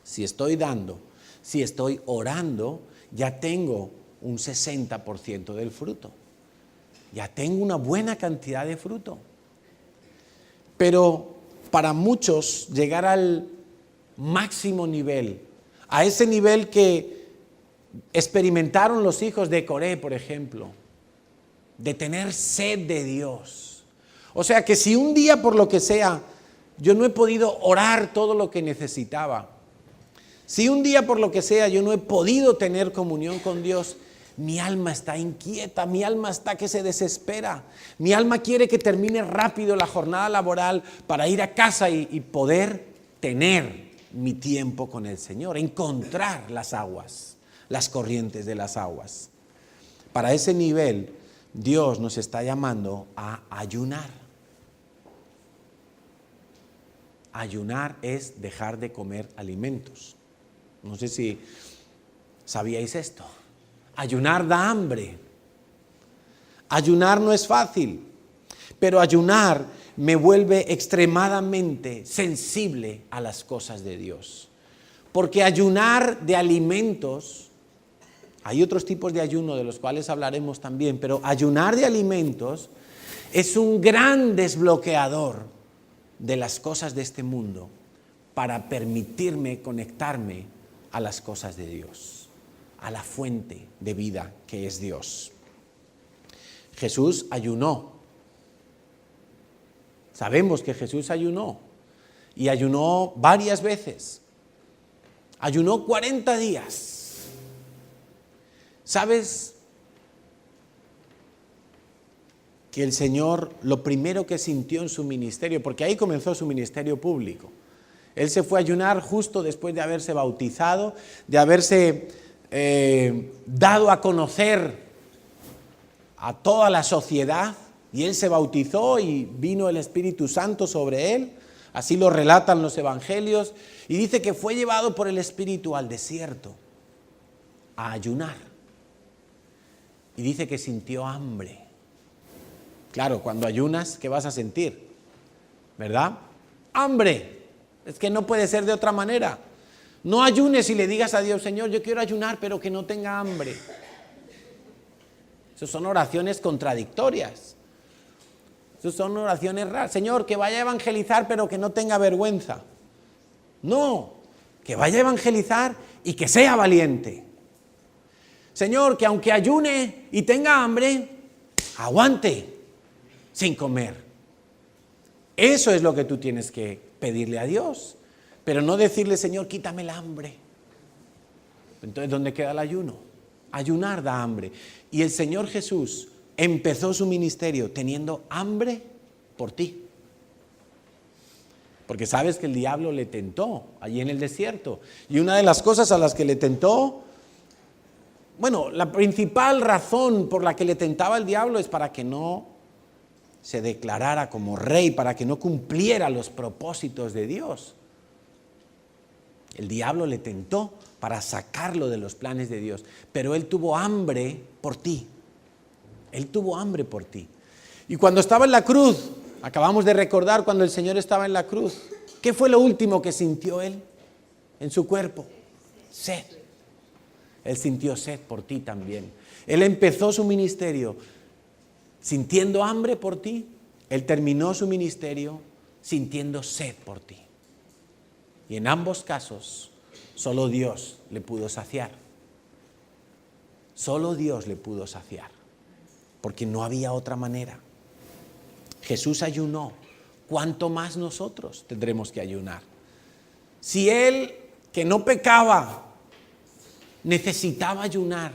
Si estoy dando, si estoy orando, ya tengo un 60% del fruto. Ya tengo una buena cantidad de fruto. Pero para muchos llegar al máximo nivel, a ese nivel que experimentaron los hijos de Coré, por ejemplo, de tener sed de Dios. O sea que si un día por lo que sea yo no he podido orar todo lo que necesitaba, si un día por lo que sea yo no he podido tener comunión con Dios, mi alma está inquieta, mi alma está que se desespera, mi alma quiere que termine rápido la jornada laboral para ir a casa y poder tener mi tiempo con el Señor, encontrar las aguas, las corrientes de las aguas. Para ese nivel, Dios nos está llamando a ayunar. Ayunar es dejar de comer alimentos. No sé si sabíais esto. Ayunar da hambre. Ayunar no es fácil, pero ayunar me vuelve extremadamente sensible a las cosas de Dios. Porque ayunar de alimentos, hay otros tipos de ayuno de los cuales hablaremos también, pero ayunar de alimentos es un gran desbloqueador de las cosas de este mundo para permitirme conectarme a las cosas de Dios, a la fuente de vida que es Dios. Jesús ayunó. Sabemos que Jesús ayunó y ayunó varias veces. Ayunó 40 días. ¿Sabes que el Señor lo primero que sintió en su ministerio, porque ahí comenzó su ministerio público, Él se fue a ayunar justo después de haberse bautizado, de haberse dado a conocer a toda la sociedad, y Él se bautizó y vino el Espíritu Santo sobre Él, así lo relatan los evangelios, y dice que fue llevado por el Espíritu al desierto a ayunar, y dice que sintió hambre. Claro, cuando ayunas, ¿qué vas a sentir? ¿Verdad? ¡Hambre! Es que no puede ser de otra manera. No ayunes y le digas a Dios, Señor, yo quiero ayunar, pero que no tenga hambre. Esas son oraciones contradictorias. Esas son oraciones raras. Señor, que vaya a evangelizar, pero que no tenga vergüenza. No, que vaya a evangelizar y que sea valiente. Señor, que aunque ayune y tenga hambre, aguante sin comer. Eso es lo que tú tienes que pedirle a Dios, pero no decirle, Señor, quítame el hambre. Entonces, ¿dónde queda el ayuno? Ayunar da hambre. Y el Señor Jesús empezó su ministerio teniendo hambre por ti. Porque sabes que el diablo le tentó allí en el desierto. Y una de las cosas a las que le tentó, bueno, la principal razón por la que le tentaba el diablo es para que no se declarara como rey, para que no cumpliera los propósitos de Dios. El diablo le tentó para sacarlo de los planes de Dios, pero él tuvo hambre por ti. Él tuvo hambre por ti. Y cuando estaba en la cruz, Acabamos de recordar cuando el Señor estaba en la cruz. ¿Qué fue lo último que sintió Él en su cuerpo? Sed. Él sintió sed por ti también. Él empezó su ministerio sintiendo hambre por ti. Él terminó su ministerio sintiendo sed por ti. Y en ambos casos, solo Dios le pudo saciar. Solo Dios le pudo saciar. Porque no había otra manera. Jesús ayunó. ¿Cuánto más nosotros tendremos que ayunar? Si Él, que no pecaba, necesitaba ayunar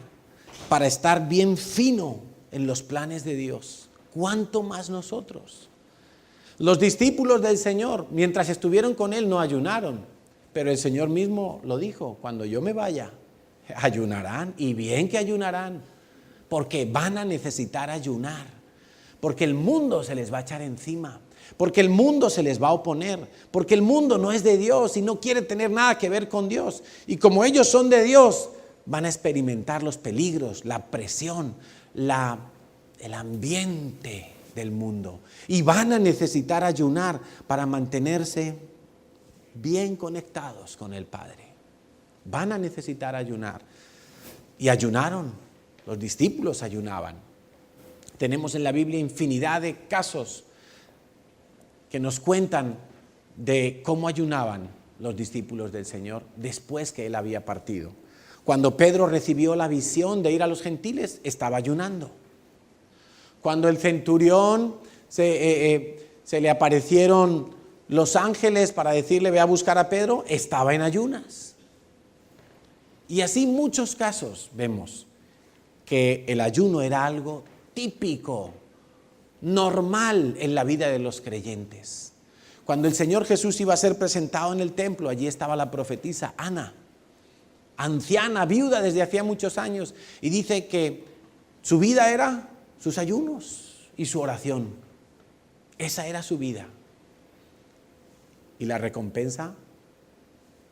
para estar bien fino en los planes de Dios, ¿cuánto más nosotros? Los discípulos del Señor, mientras estuvieron con Él, no ayunaron, pero el Señor mismo lo dijo: cuando yo me vaya, ayunarán, y bien que ayunarán, porque van a necesitar ayunar, porque el mundo se les va a echar encima, porque el mundo se les va a oponer, porque el mundo no es de Dios y no quiere tener nada que ver con Dios. Y como ellos son de Dios, van a experimentar los peligros, la presión, el ambiente del mundo. Y van a necesitar ayunar para mantenerse bien conectados con el Padre. Van a necesitar ayunar. Y ayunaron, los discípulos ayunaban. Tenemos en la Biblia infinidad de casos que nos cuentan de cómo ayunaban los discípulos del Señor después que Él había partido. Cuando Pedro recibió la visión de ir a los gentiles, estaba ayunando. Cuando el centurión se le aparecieron los ángeles para decirle: ve a buscar a Pedro, estaba en ayunas. Y así muchos casos vemos que el ayuno era algo típico, normal en la vida de los creyentes. Cuando el Señor Jesús iba a ser presentado en el templo, allí estaba la profetisa Ana, anciana, viuda desde hacía muchos años, y dice que su vida era sus ayunos y su oración. Esa era su vida. Y la recompensa,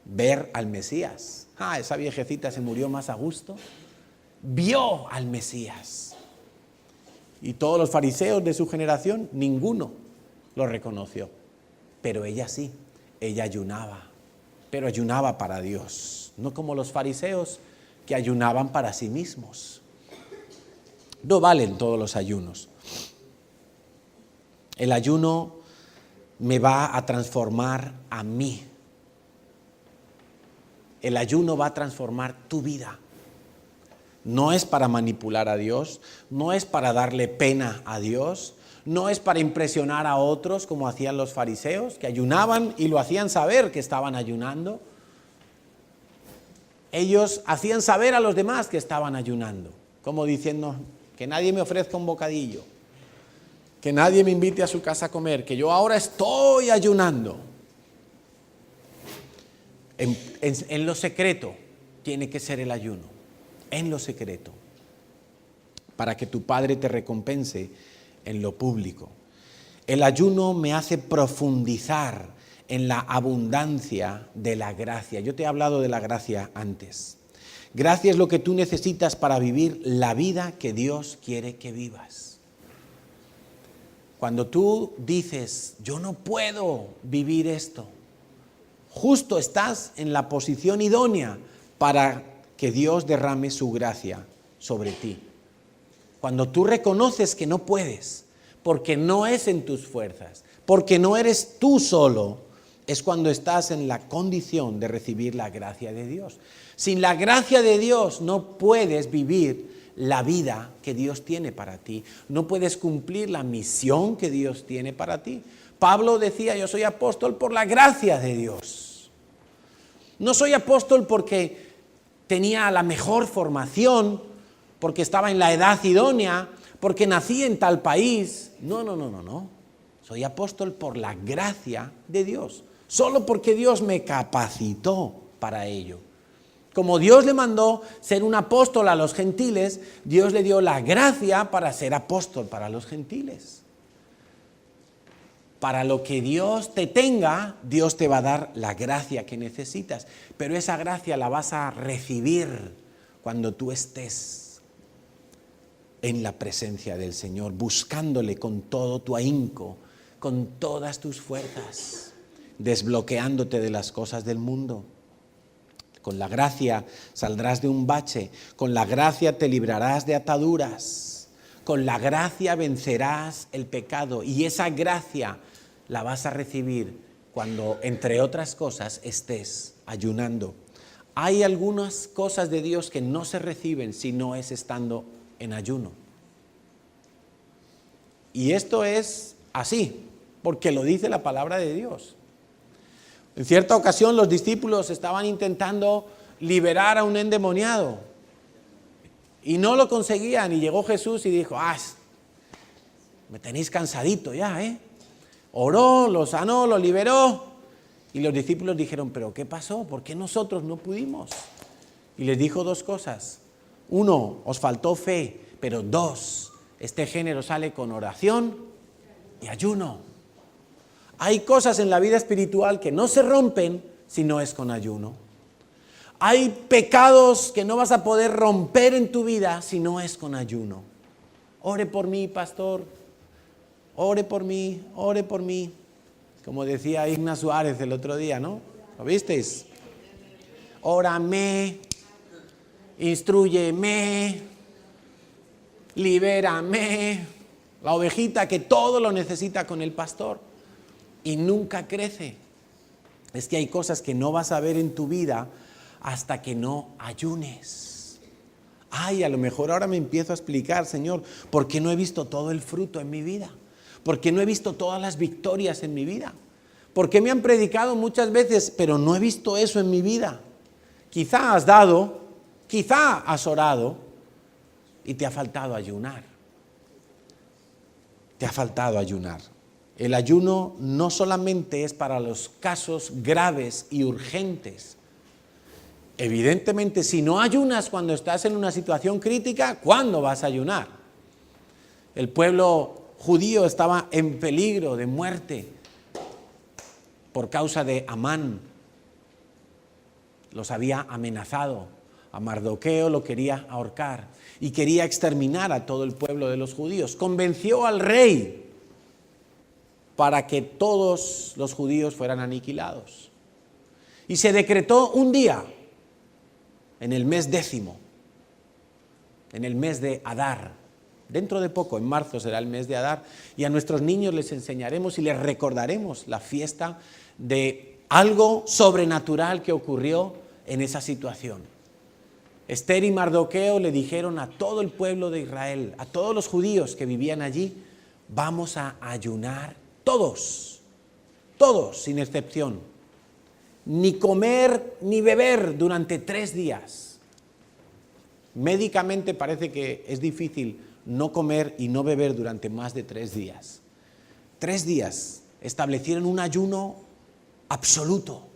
ver al Mesías. Esa viejecita se murió más a gusto. Vio al Mesías. Y todos los fariseos de su generación, ninguno lo reconoció. Pero ella sí, ella ayunaba. Pero ayunaba para Dios. No como los fariseos que ayunaban para sí mismos. No valen todos los ayunos. El ayuno me va a transformar a mí. El ayuno va a transformar tu vida. No es para manipular a Dios, no es para darle pena a Dios, no es para impresionar a otros como hacían los fariseos, que ayunaban y lo hacían saber que estaban ayunando. Ellos hacían saber a los demás que estaban ayunando, como diciendo: que nadie me ofrezca un bocadillo, que nadie me invite a su casa a comer, que yo ahora estoy ayunando. En lo secreto tiene que ser el ayuno. En lo secreto, para que tu Padre te recompense en lo público. El ayuno me hace profundizar en la abundancia de la gracia. Yo te he hablado de la gracia antes. Gracia es lo que tú necesitas para vivir la vida que Dios quiere que vivas. Cuando tú dices: yo no puedo vivir esto, justo estás en la posición idónea para que Dios derrame su gracia sobre ti. Cuando tú reconoces que no puedes, porque no es en tus fuerzas, porque no eres tú solo, es cuando estás en la condición de recibir la gracia de Dios. Sin la gracia de Dios no puedes vivir la vida que Dios tiene para ti. No puedes cumplir la misión que Dios tiene para ti. Pablo decía: yo soy apóstol por la gracia de Dios. No soy apóstol porque tenía la mejor formación, porque estaba en la edad idónea, porque nací en tal país. No. Soy apóstol por la gracia de Dios. Solo porque Dios me capacitó para ello. Como Dios le mandó ser un apóstol a los gentiles, Dios le dio la gracia para ser apóstol para los gentiles. Para lo que Dios te tenga, Dios te va a dar la gracia que necesitas. Pero esa gracia la vas a recibir cuando tú estés en la presencia del Señor, buscándole con todo tu ahínco, con todas tus fuerzas, desbloqueándote de las cosas del mundo. Con la gracia saldrás de un bache, con la gracia te librarás de ataduras, con la gracia vencerás el pecado y esa gracia la vas a recibir cuando, entre otras cosas, estés ayunando. Hay algunas cosas de Dios que no se reciben si no es estando en ayuno. Y esto es así, porque lo dice la palabra de Dios. En cierta ocasión los discípulos estaban intentando liberar a un endemoniado y no lo conseguían y llegó Jesús y dijo, me tenéis cansadito ya, Oró, lo sanó, lo liberó y los discípulos dijeron, ¿pero qué pasó? ¿Por qué nosotros no pudimos? Y les dijo dos cosas. Uno, os faltó fe, pero dos, este género sale con oración y ayuno. Hay cosas en la vida espiritual que no se rompen si no es con ayuno. Hay pecados que no vas a poder romper en tu vida si no es con ayuno. Ore por mí, pastor. Ore por mí, ore por mí. Como decía Igna Suárez el otro día, ¿no? ¿Lo visteis? Órame, instrúyeme, libérame. La ovejita que todo lo necesita con el pastor. Y nunca crece. Es que hay cosas que no vas a ver en tu vida hasta que no ayunes. A lo mejor ahora me empiezo a explicar, Señor, ¿por qué no he visto todo el fruto en mi vida? ¿Por qué no he visto todas las victorias en mi vida? ¿Por qué me han predicado muchas veces, pero no he visto eso en mi vida? Quizá has dado, quizá has orado y te ha faltado ayunar. Te ha faltado ayunar. El ayuno no solamente es para los casos graves y urgentes. Evidentemente, si no ayunas cuando estás en una situación crítica, ¿cuándo vas a ayunar? El pueblo judío estaba en peligro de muerte por causa de Amán. Los había amenazado. A Mardoqueo lo quería ahorcar y quería exterminar a todo el pueblo de los judíos. Convenció al rey para que todos los judíos fueran aniquilados. Y se decretó un día, en el mes 10, en el mes de Adar. Dentro de poco, en marzo, será el mes de Adar. Y a nuestros niños les enseñaremos y les recordaremos la fiesta de algo sobrenatural que ocurrió en esa situación. Esther y Mardoqueo le dijeron a todo el pueblo de Israel, a todos los judíos que vivían allí, vamos a ayunar todos, sin excepción. Ni comer ni beber durante 3 días. Médicamente parece que es difícil no comer y no beber durante más de 3 días. 3 días establecieron un ayuno absoluto.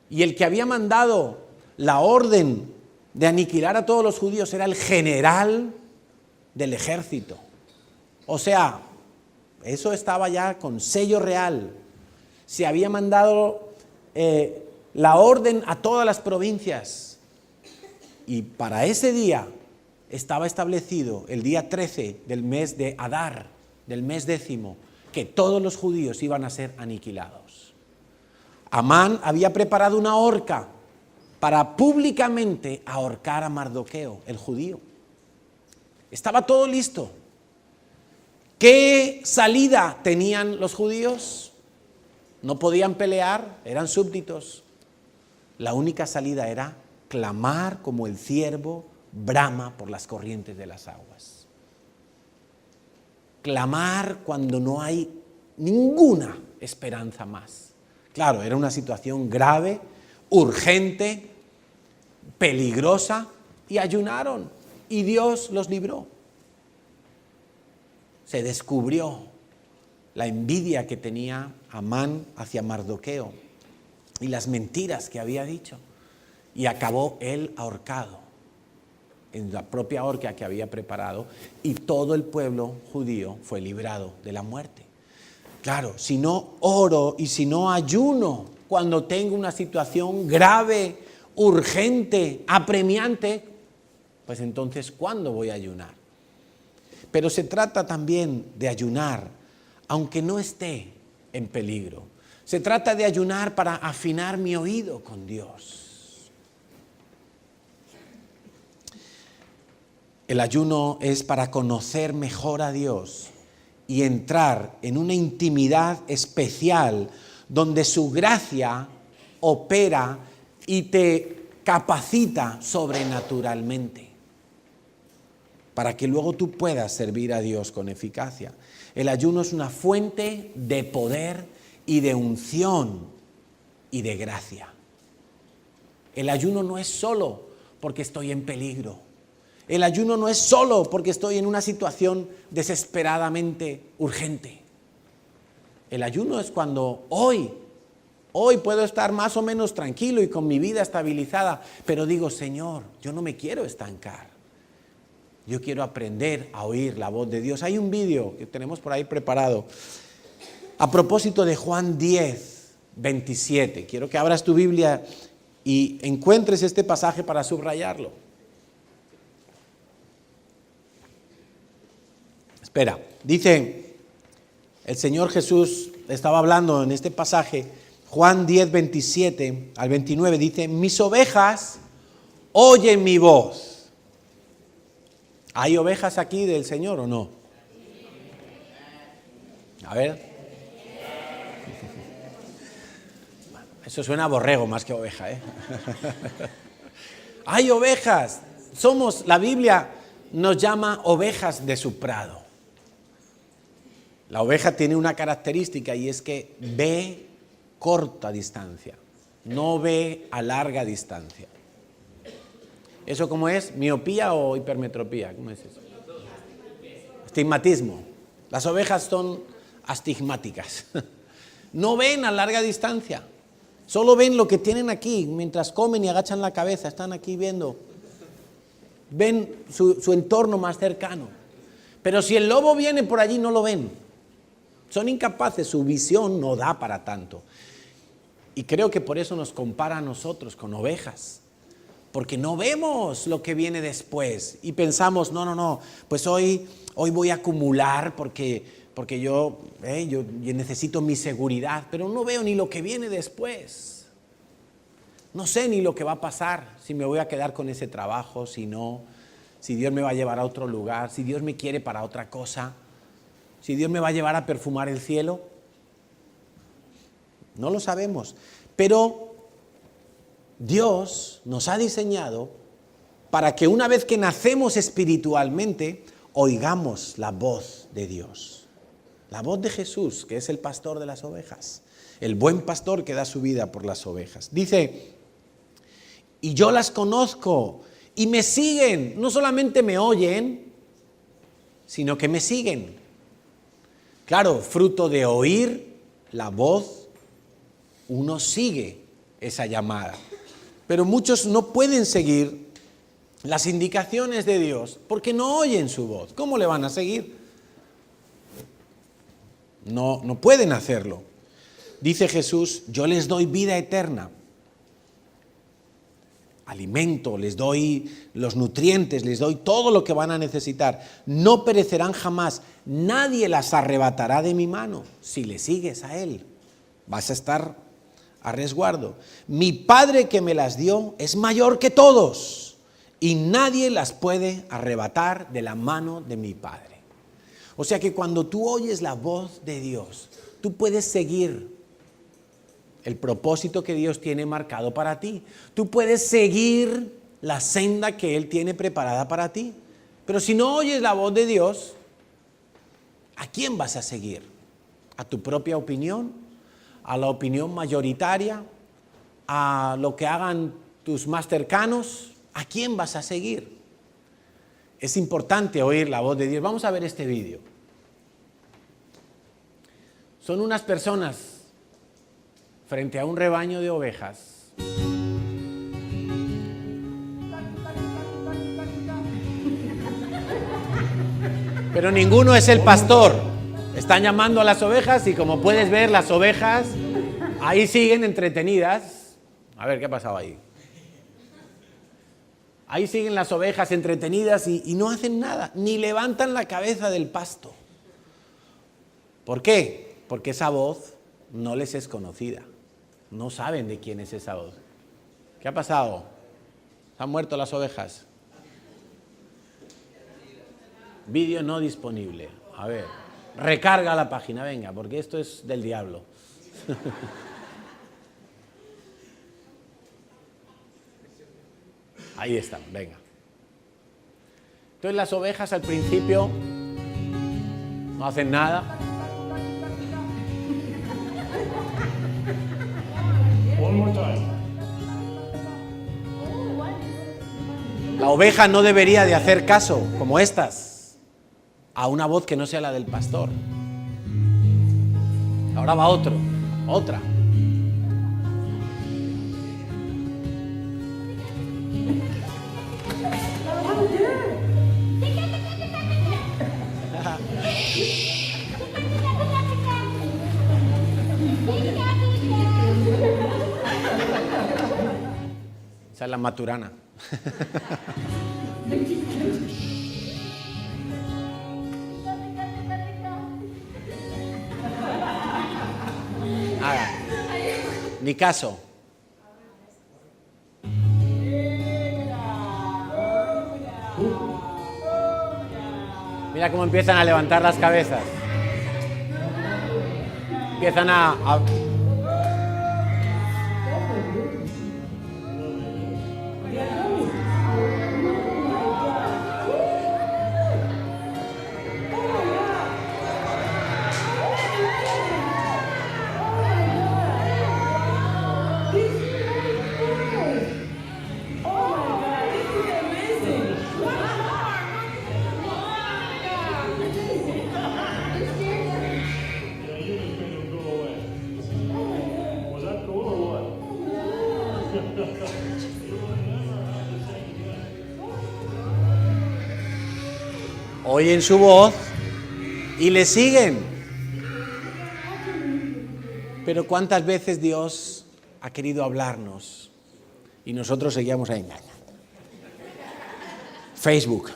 Y el que había mandado la orden de aniquilar a todos los judíos era el general del ejército. O sea, eso estaba ya con sello real. Se había mandado la orden a todas las provincias. Y para ese día estaba establecido, el día 13 del mes de Adar, del mes 10, que todos los judíos iban a ser aniquilados. Amán había preparado una horca para públicamente ahorcar a Mardoqueo, el judío. Estaba todo listo. ¿Qué salida tenían los judíos? No podían pelear, eran súbditos. La única salida era clamar como el ciervo brama por las corrientes de las aguas. Clamar cuando no hay ninguna esperanza más. Claro, era una situación grave, urgente, peligrosa, y ayunaron, y Dios los libró. Se descubrió la envidia que tenía Amán hacia Mardoqueo y las mentiras que había dicho, y acabó él ahorcado en la propia horca que había preparado, y todo el pueblo judío fue librado de la muerte. Claro, si no oro y si no ayuno cuando tengo una situación grave, urgente, apremiante, pues entonces, ¿cuándo voy a ayunar? Pero se trata también de ayunar aunque no esté en peligro. Se trata de ayunar para afinar mi oído con Dios. El ayuno es para conocer mejor a Dios y entrar en una intimidad especial donde su gracia opera y te capacita sobrenaturalmente para que luego tú puedas servir a Dios con eficacia. El ayuno es una fuente de poder y de unción y de gracia. El ayuno no es solo porque estoy en peligro. El ayuno no es solo porque estoy en una situación desesperadamente urgente. El ayuno es cuando hoy puedo estar más o menos tranquilo y con mi vida estabilizada, pero digo, Señor, yo no me quiero estancar. Yo quiero aprender a oír la voz de Dios. Hay un vídeo que tenemos por ahí preparado a propósito de Juan 10, 27. Quiero que abras tu Biblia y encuentres este pasaje para subrayarlo. Espera, dice el Señor Jesús, estaba hablando en este pasaje, Juan 10, 27 al 29, dice, mis ovejas oyen mi voz. ¿Hay ovejas aquí del Señor o no? A ver. Eso suena a borrego más que oveja, ¿eh? Hay ovejas. La Biblia nos llama ovejas de su prado. La oveja tiene una característica y es que ve corta distancia, no ve a larga distancia. ¿Eso cómo es? ¿Miopía o hipermetropía? ¿Cómo es eso? Astigmatismo. Las ovejas son astigmáticas. No ven a larga distancia. Solo ven lo que tienen aquí. Mientras comen y agachan la cabeza, están aquí viendo. Ven su entorno más cercano. Pero si el lobo viene por allí, no lo ven. Son incapaces, su visión no da para tanto. Y creo que por eso nos compara a nosotros con ovejas. Porque no vemos lo que viene después. Y pensamos, no, pues hoy voy a acumular porque yo necesito mi seguridad. Pero no veo ni lo que viene después. No sé ni lo que va a pasar, si me voy a quedar con ese trabajo, si no, si Dios me va a llevar a otro lugar, si Dios me quiere para otra cosa, si Dios me va a llevar a perfumar el cielo. No lo sabemos, pero Dios nos ha diseñado para que una vez que nacemos espiritualmente, oigamos la voz de Dios. La voz de Jesús, que es el pastor de las ovejas. El buen pastor que da su vida por las ovejas. Dice, y yo las conozco y me siguen. No solamente me oyen, sino que me siguen. Claro, fruto de oír la voz, uno sigue esa llamada. Pero muchos no pueden seguir las indicaciones de Dios porque no oyen su voz. ¿Cómo le van a seguir? No pueden hacerlo. Dice Jesús, yo les doy vida eterna. Alimento, les doy los nutrientes, les doy todo lo que van a necesitar. No perecerán jamás. Nadie las arrebatará de mi mano. Si le sigues a Él, vas a estar a resguardo. Mi Padre que me las dio es mayor que todos y nadie las puede arrebatar de la mano de mi Padre. O sea que cuando tú oyes la voz de Dios, tú puedes seguir el propósito que Dios tiene marcado para ti. Tú puedes seguir la senda que Él tiene preparada para ti. Pero si no oyes la voz de Dios, ¿a quién vas a seguir? ¿A tu propia opinión? ¿A la opinión mayoritaria? ¿A lo que hagan tus más cercanos? ¿A quién vas a seguir? Es importante oír la voz de Dios. Vamos a ver este vídeo. Son unas personas frente a un rebaño de ovejas. Pero ninguno es el pastor. Están llamando a las ovejas y como puedes ver, las ovejas ahí siguen entretenidas. A ver, ¿qué ha pasado ahí? Ahí siguen las ovejas entretenidas y no hacen nada, ni levantan la cabeza del pasto. ¿Por qué? Porque esa voz no les es conocida. No saben de quién es esa voz. ¿Qué ha pasado? ¿Se han muerto las ovejas? Vídeo no disponible. A ver, recarga la página, venga, porque esto es del diablo. Ahí está, venga. Entonces las ovejas al principio no hacen nada. One more time. La oveja no debería de hacer caso, como estas, a una voz que no sea la del pastor. Ahora va otra. Esa es la maturana. Nada. Ni caso. Mira cómo empiezan a levantar las cabezas. Empiezan a... Oyen su voz y le siguen. Pero ¿cuántas veces Dios ha querido hablarnos y nosotros seguíamos ahí? Facebook.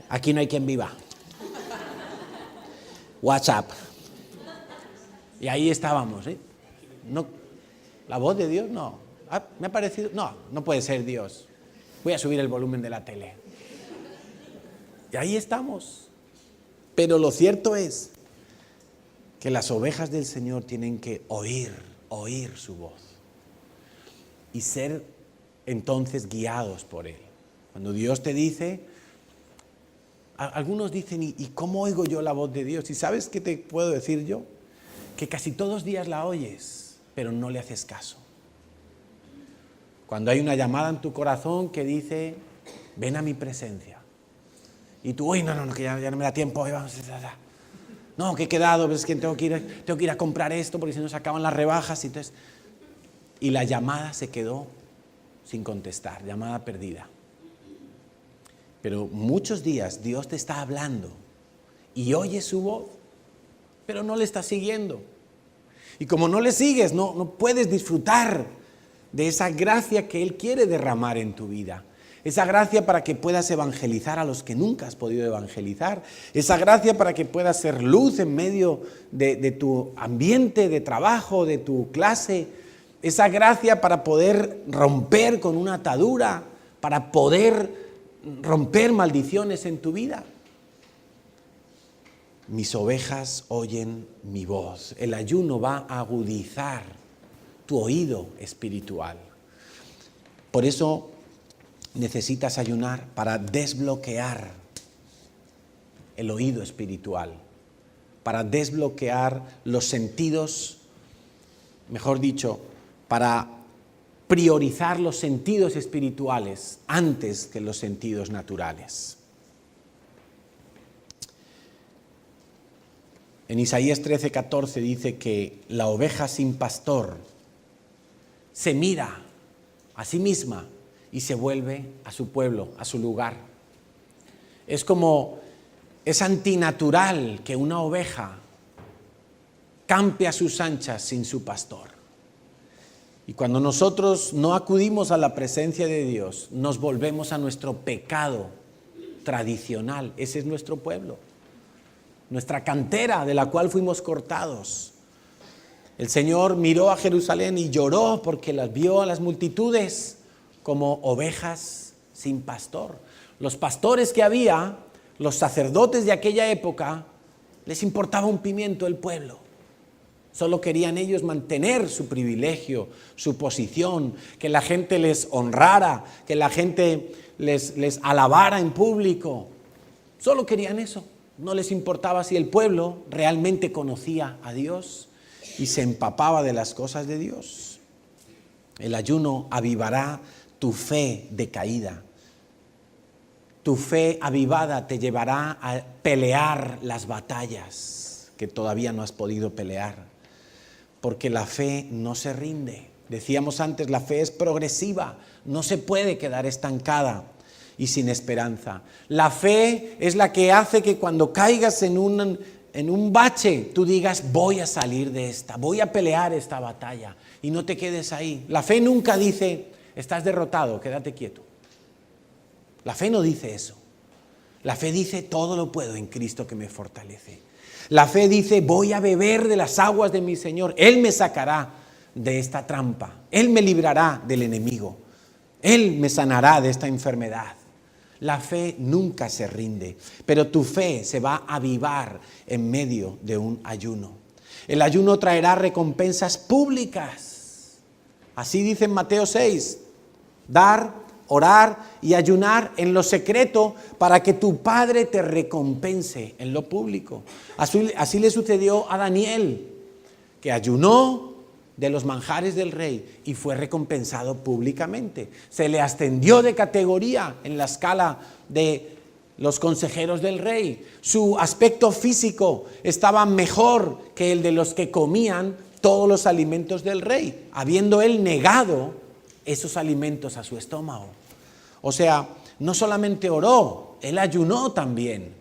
Aquí no hay quien viva. WhatsApp. Y ahí estábamos, ¿eh? No, la voz de Dios no. Me ha parecido, no puede ser Dios. Voy a subir el volumen de la tele. Y ahí estamos. Pero lo cierto es que las ovejas del Señor tienen que oír su voz y ser entonces guiados por Él. Cuando Dios te dice, algunos dicen, ¿y cómo oigo yo la voz de Dios? ¿Y sabes qué te puedo decir yo? Que casi todos los días la oyes, pero no le haces caso. Cuando hay una llamada en tu corazón que dice, ven a mi presencia. Y tú, no, que ya no me da tiempo, vamos, no, que he quedado, es que tengo que ir a comprar esto porque si no se acaban las rebajas. Y la llamada se quedó sin contestar, llamada perdida. Pero muchos días Dios te está hablando y oyes su voz, pero no le estás siguiendo. Y como no le sigues, no puedes disfrutar de esa gracia que Él quiere derramar en tu vida. Esa gracia para que puedas evangelizar a los que nunca has podido evangelizar. Esa gracia para que puedas ser luz en medio de tu ambiente de trabajo, de tu clase. Esa gracia para poder romper con una atadura, para poder romper maldiciones en tu vida. Mis ovejas oyen mi voz. El ayuno va a agudizar tu oído espiritual. Por eso necesitas ayunar para desbloquear el oído espiritual, para desbloquear los sentidos, mejor dicho, para priorizar los sentidos espirituales antes que los sentidos naturales. En Isaías 13:14 dice que la oveja sin pastor se mira a sí misma y se vuelve a su pueblo, a su lugar. Es antinatural que una oveja campe a sus anchas sin su pastor. Y cuando nosotros no acudimos a la presencia de Dios, nos volvemos a nuestro pecado tradicional. Ese es nuestro pueblo. nuestra cantera de la cual fuimos cortados. El Señor miró a Jerusalén y lloró porque las vio a las multitudes como ovejas sin pastor. Los pastores que había, los sacerdotes de aquella época, les importaba un pimiento el pueblo. Solo querían ellos mantener su privilegio, su posición, que la gente les honrara, que la gente les alabara en público. Solo querían eso. No les importaba si el pueblo realmente conocía a Dios y se empapaba de las cosas de Dios. El ayuno avivará tu fe decaída. Tu fe avivada te llevará a pelear las batallas que todavía no has podido pelear. Porque la fe no se rinde. Decíamos antes, la fe es progresiva, no se puede quedar estancada y sin esperanza. La fe es la que hace que cuando caigas en un bache, tú digas, voy a salir de esta, voy a pelear esta batalla y no te quedes ahí. La fe nunca dice, estás derrotado, quédate quieto. La fe no dice eso. La fe dice, todo lo puedo en Cristo que me fortalece. La fe dice, voy a beber de las aguas de mi Señor. Él me sacará de esta trampa. Él me librará del enemigo. Él me sanará de esta enfermedad. La fe nunca se rinde, pero tu fe se va a avivar en medio de un ayuno. El ayuno traerá recompensas públicas. Así dice en Mateo 6, dar, orar y ayunar en lo secreto para que tu Padre te recompense en lo público. Así le sucedió a Daniel, que ayunó de los manjares del rey y fue recompensado públicamente. Se le ascendió de categoría en la escala de los consejeros del rey. Su aspecto físico estaba mejor que el de los que comían todos los alimentos del rey, habiendo él negado esos alimentos a su estómago. O sea, no solamente oró, él ayunó también.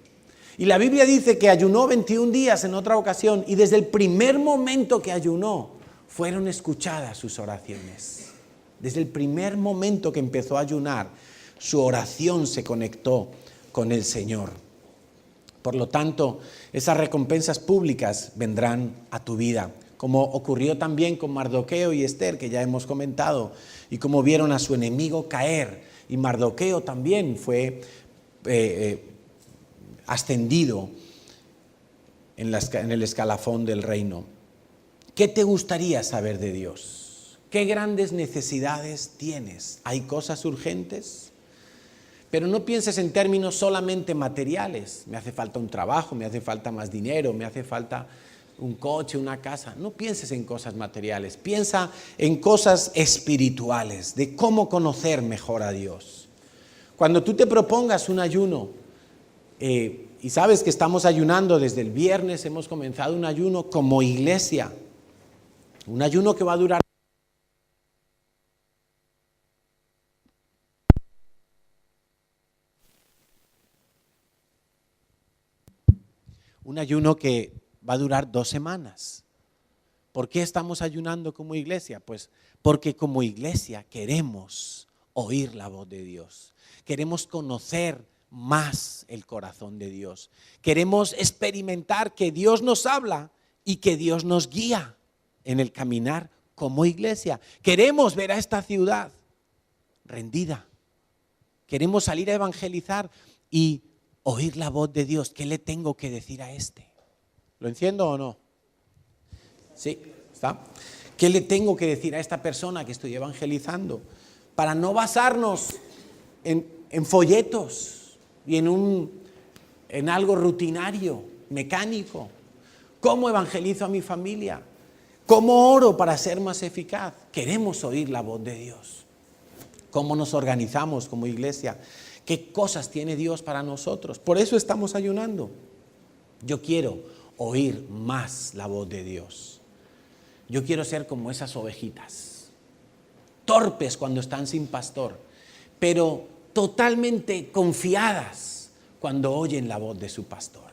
Y la Biblia dice que ayunó 21 días en otra ocasión y desde el primer momento que ayunó fueron escuchadas sus oraciones. Desde el primer momento que empezó a ayunar, su oración se conectó con el Señor. Por lo tanto, esas recompensas públicas vendrán a tu vida, como ocurrió también con Mardoqueo y Esther, que ya hemos comentado, y como vieron a su enemigo caer. Y Mardoqueo también fue ascendido en el escalafón del reino. ¿Qué te gustaría saber de Dios? ¿Qué grandes necesidades tienes? ¿Hay cosas urgentes? Pero no pienses en términos solamente materiales. Me hace falta un trabajo, me hace falta más dinero, me hace falta un coche, una casa. No pienses en cosas materiales, piensa en cosas espirituales, de cómo conocer mejor a Dios. Cuando tú te propongas un ayuno, y sabes que estamos ayunando desde el viernes, hemos comenzado un ayuno como iglesia, un ayuno que va a durar. Un ayuno que va a durar 2 semanas. ¿Por qué estamos ayunando como iglesia? Pues porque como iglesia queremos oír la voz de Dios. Queremos conocer más el corazón de Dios. Queremos experimentar que Dios nos habla y que Dios nos guía en el caminar como iglesia. Queremos ver a esta ciudad rendida. Queremos salir a evangelizar y oír la voz de Dios. ¿Qué le tengo que decir a este? ¿Lo enciendo o no? Sí, ¿está? ¿Qué le tengo que decir a esta persona que estoy evangelizando? Para no basarnos en folletos y en algo rutinario, mecánico. ¿Cómo evangelizo a mi familia? ¿Cómo oro para ser más eficaz? Queremos oír la voz de Dios. ¿Cómo nos organizamos como iglesia? ¿Qué cosas tiene Dios para nosotros? Por eso estamos ayunando. Yo quiero oír más la voz de Dios. Yo quiero ser como esas ovejitas, torpes cuando están sin pastor, pero totalmente confiadas cuando oyen la voz de su pastor.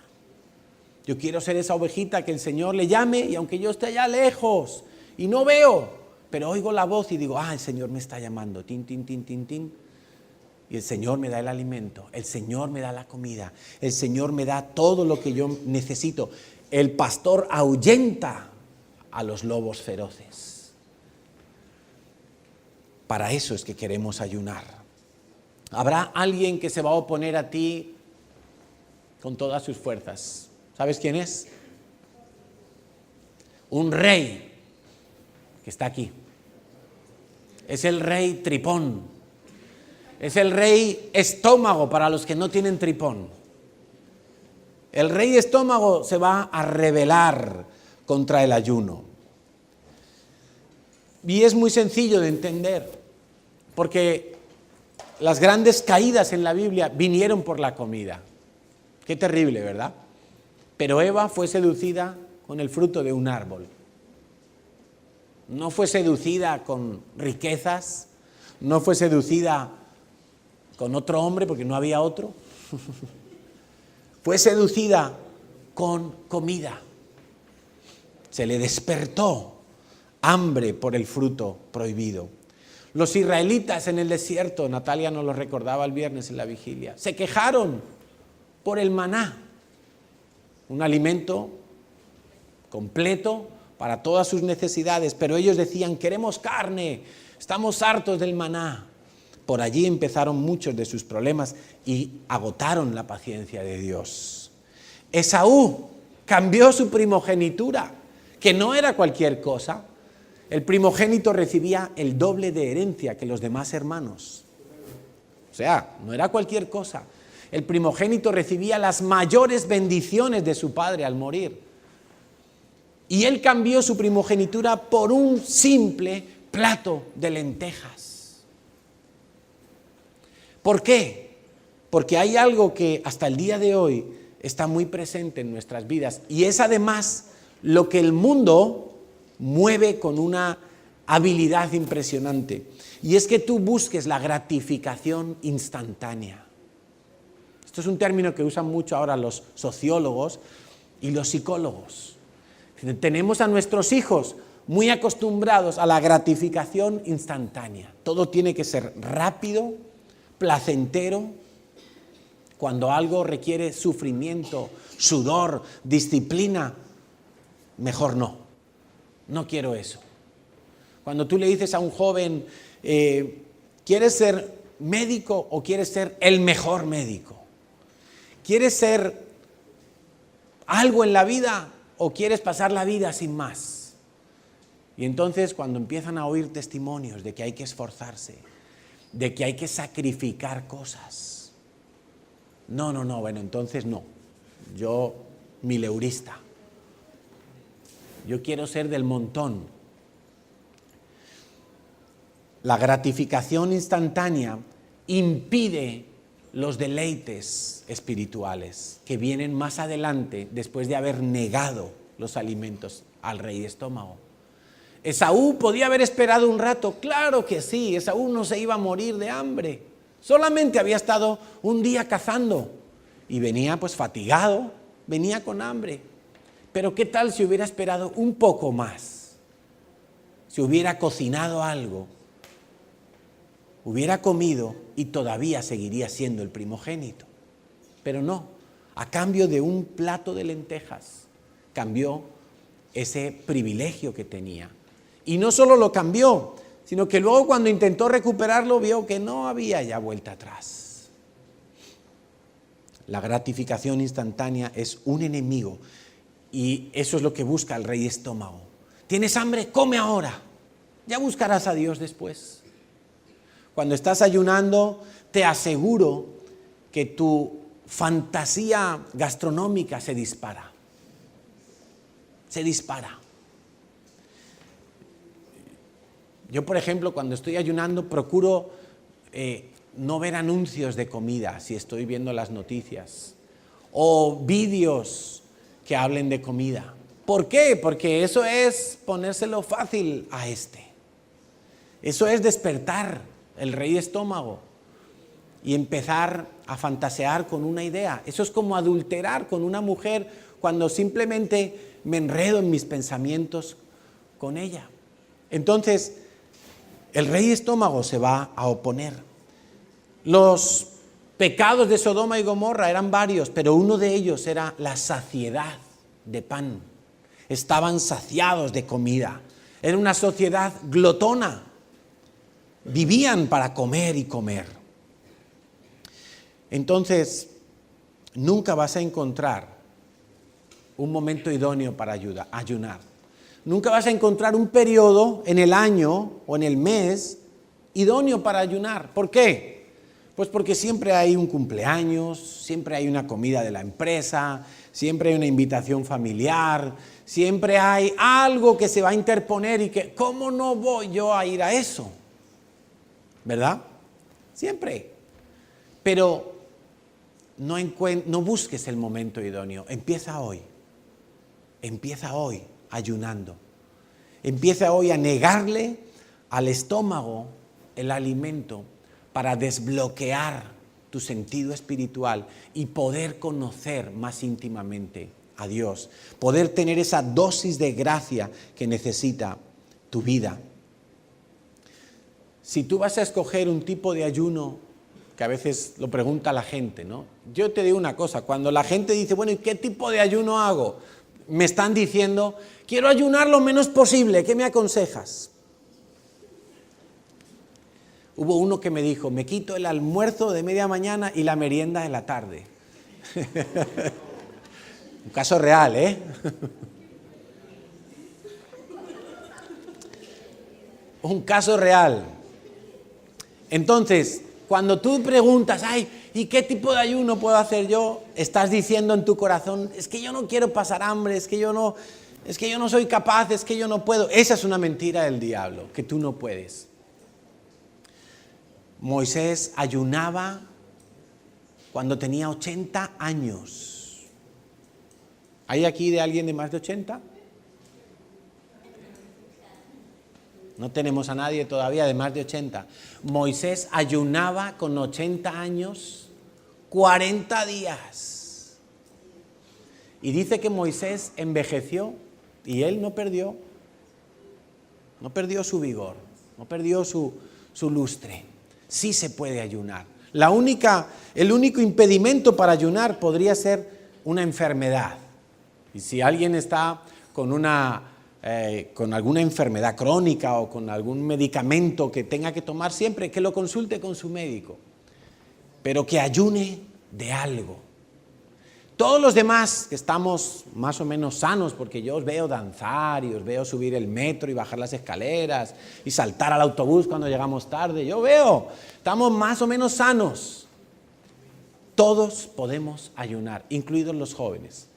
Yo quiero ser esa ovejita que el Señor le llame y aunque yo esté allá lejos y no veo, pero oigo la voz y digo, el Señor me está llamando, tin, tin, tin, tin, tin. Y el Señor me da el alimento, el Señor me da la comida, el Señor me da todo lo que yo necesito. El pastor ahuyenta a los lobos feroces. Para eso es que queremos ayunar. Habrá alguien que se va a oponer a ti con todas sus fuerzas. ¿Sabes quién es? Un rey que está aquí. Es el rey Tripón. Es el rey Estómago para los que no tienen tripón. El rey Estómago se va a rebelar contra el ayuno. Y es muy sencillo de entender, porque las grandes caídas en la Biblia vinieron por la comida. Qué terrible, ¿verdad? Pero Eva fue seducida con el fruto de un árbol. No fue seducida con riquezas, no fue seducida con otro hombre porque no había otro. Fue seducida con comida. Se le despertó hambre por el fruto prohibido. Los israelitas en el desierto, Natalia nos lo recordaba el viernes en la vigilia, se quejaron por el maná, un alimento completo para todas sus necesidades, pero ellos decían, queremos carne, estamos hartos del maná. Por allí empezaron muchos de sus problemas y agotaron la paciencia de Dios. Esaú cambió su primogenitura, que no era cualquier cosa. El primogénito recibía el doble de herencia que los demás hermanos. O sea, no era cualquier cosa. El primogénito recibía las mayores bendiciones de su padre al morir. Y él cambió su primogenitura por un simple plato de lentejas. ¿Por qué? Porque hay algo que hasta el día de hoy está muy presente en nuestras vidas y es además lo que el mundo mueve con una habilidad impresionante. Y es que tú busques la gratificación instantánea. Esto es un término que usan mucho ahora los sociólogos y los psicólogos. Tenemos a nuestros hijos muy acostumbrados a la gratificación instantánea. Todo tiene que ser rápido, placentero. Cuando algo requiere sufrimiento, sudor, disciplina, mejor no. No quiero eso. Cuando tú le dices a un joven, ¿quieres ser médico o quieres ser el mejor médico? ¿Quieres ser algo en la vida o quieres pasar la vida sin más? Y entonces cuando empiezan a oír testimonios de que hay que esforzarse, de que hay que sacrificar cosas, no, bueno, entonces no. Yo, mileurista. Yo quiero ser del montón. La gratificación instantánea impide los deleites espirituales que vienen más adelante después de haber negado los alimentos al rey Estómago. ¿Esaú podía haber esperado un rato? Claro que sí, Esaú no se iba a morir de hambre. Solamente había estado un día cazando y venía pues fatigado, venía con hambre. Pero ¿qué tal si hubiera esperado un poco más? Si hubiera cocinado algo, hubiera comido y todavía seguiría siendo el primogénito. Pero no, a cambio de un plato de lentejas, cambió ese privilegio que tenía. Y no solo lo cambió, sino que luego cuando intentó recuperarlo vio que no había ya vuelta atrás. La gratificación instantánea es un enemigo y eso es lo que busca el rey Estómago. ¿Tienes hambre? Come ahora. Ya buscarás a Dios después. Cuando estás ayunando, te aseguro que tu fantasía gastronómica se dispara. Se dispara. Yo, por ejemplo, cuando estoy ayunando, procuro no ver anuncios de comida si estoy viendo las noticias o vídeos que hablen de comida. ¿Por qué? Porque eso es ponérselo fácil a este. Eso es despertar el rey Estómago y empezar a fantasear con una idea. Eso es como adulterar con una mujer cuando simplemente me enredo en mis pensamientos con ella. Entonces, el rey Estómago se va a oponer. Los pecados de Sodoma y Gomorra eran varios, pero uno de ellos era la saciedad de pan. Estaban saciados de comida. Era una sociedad glotona. Vivían para comer y comer. Entonces, nunca vas a encontrar un momento idóneo para ayunar. Nunca vas a encontrar un periodo en el año o en el mes idóneo para ayunar. ¿Por qué? Pues porque siempre hay un cumpleaños, siempre hay una comida de la empresa, siempre hay una invitación familiar, siempre hay algo que se va a interponer y que, ¿cómo no voy yo a ir a eso? ¿Verdad? Siempre. Pero no busques el momento idóneo. Empieza hoy ayunando. Empieza hoy a negarle al estómago el alimento para desbloquear tu sentido espiritual y poder conocer más íntimamente a Dios, poder tener esa dosis de gracia que necesita tu vida. Si tú vas a escoger un tipo de ayuno, que a veces lo pregunta la gente, ¿no? Yo te digo una cosa, cuando la gente dice, bueno, ¿y qué tipo de ayuno hago? Me están diciendo, quiero ayunar lo menos posible, ¿qué me aconsejas? Hubo uno que me dijo, me quito el almuerzo de media mañana y la merienda en la tarde. Un caso real, ¿eh? Un caso real. Entonces, cuando tú preguntas, ¿y qué tipo de ayuno puedo hacer yo? Estás diciendo en tu corazón, es que yo no quiero pasar hambre, es que yo no soy capaz, es que yo no puedo. Esa es una mentira del diablo, que tú no puedes. Moisés ayunaba cuando tenía 80 años. ¿Hay aquí de alguien de más de 80? No tenemos a nadie todavía de más de 80. Moisés ayunaba con 80 años 40 días. Y dice que Moisés envejeció y él no perdió su vigor, no perdió su lustre. Sí se puede ayunar. El único impedimento para ayunar podría ser una enfermedad. Y si alguien está con alguna enfermedad crónica o con algún medicamento que tenga que tomar siempre, que lo consulte con su médico. Pero que ayune de algo. Todos los demás que estamos más o menos sanos, porque yo os veo danzar y os veo subir el metro y bajar las escaleras y saltar al autobús cuando llegamos tarde, estamos más o menos sanos. Todos podemos ayunar, incluidos los jóvenes.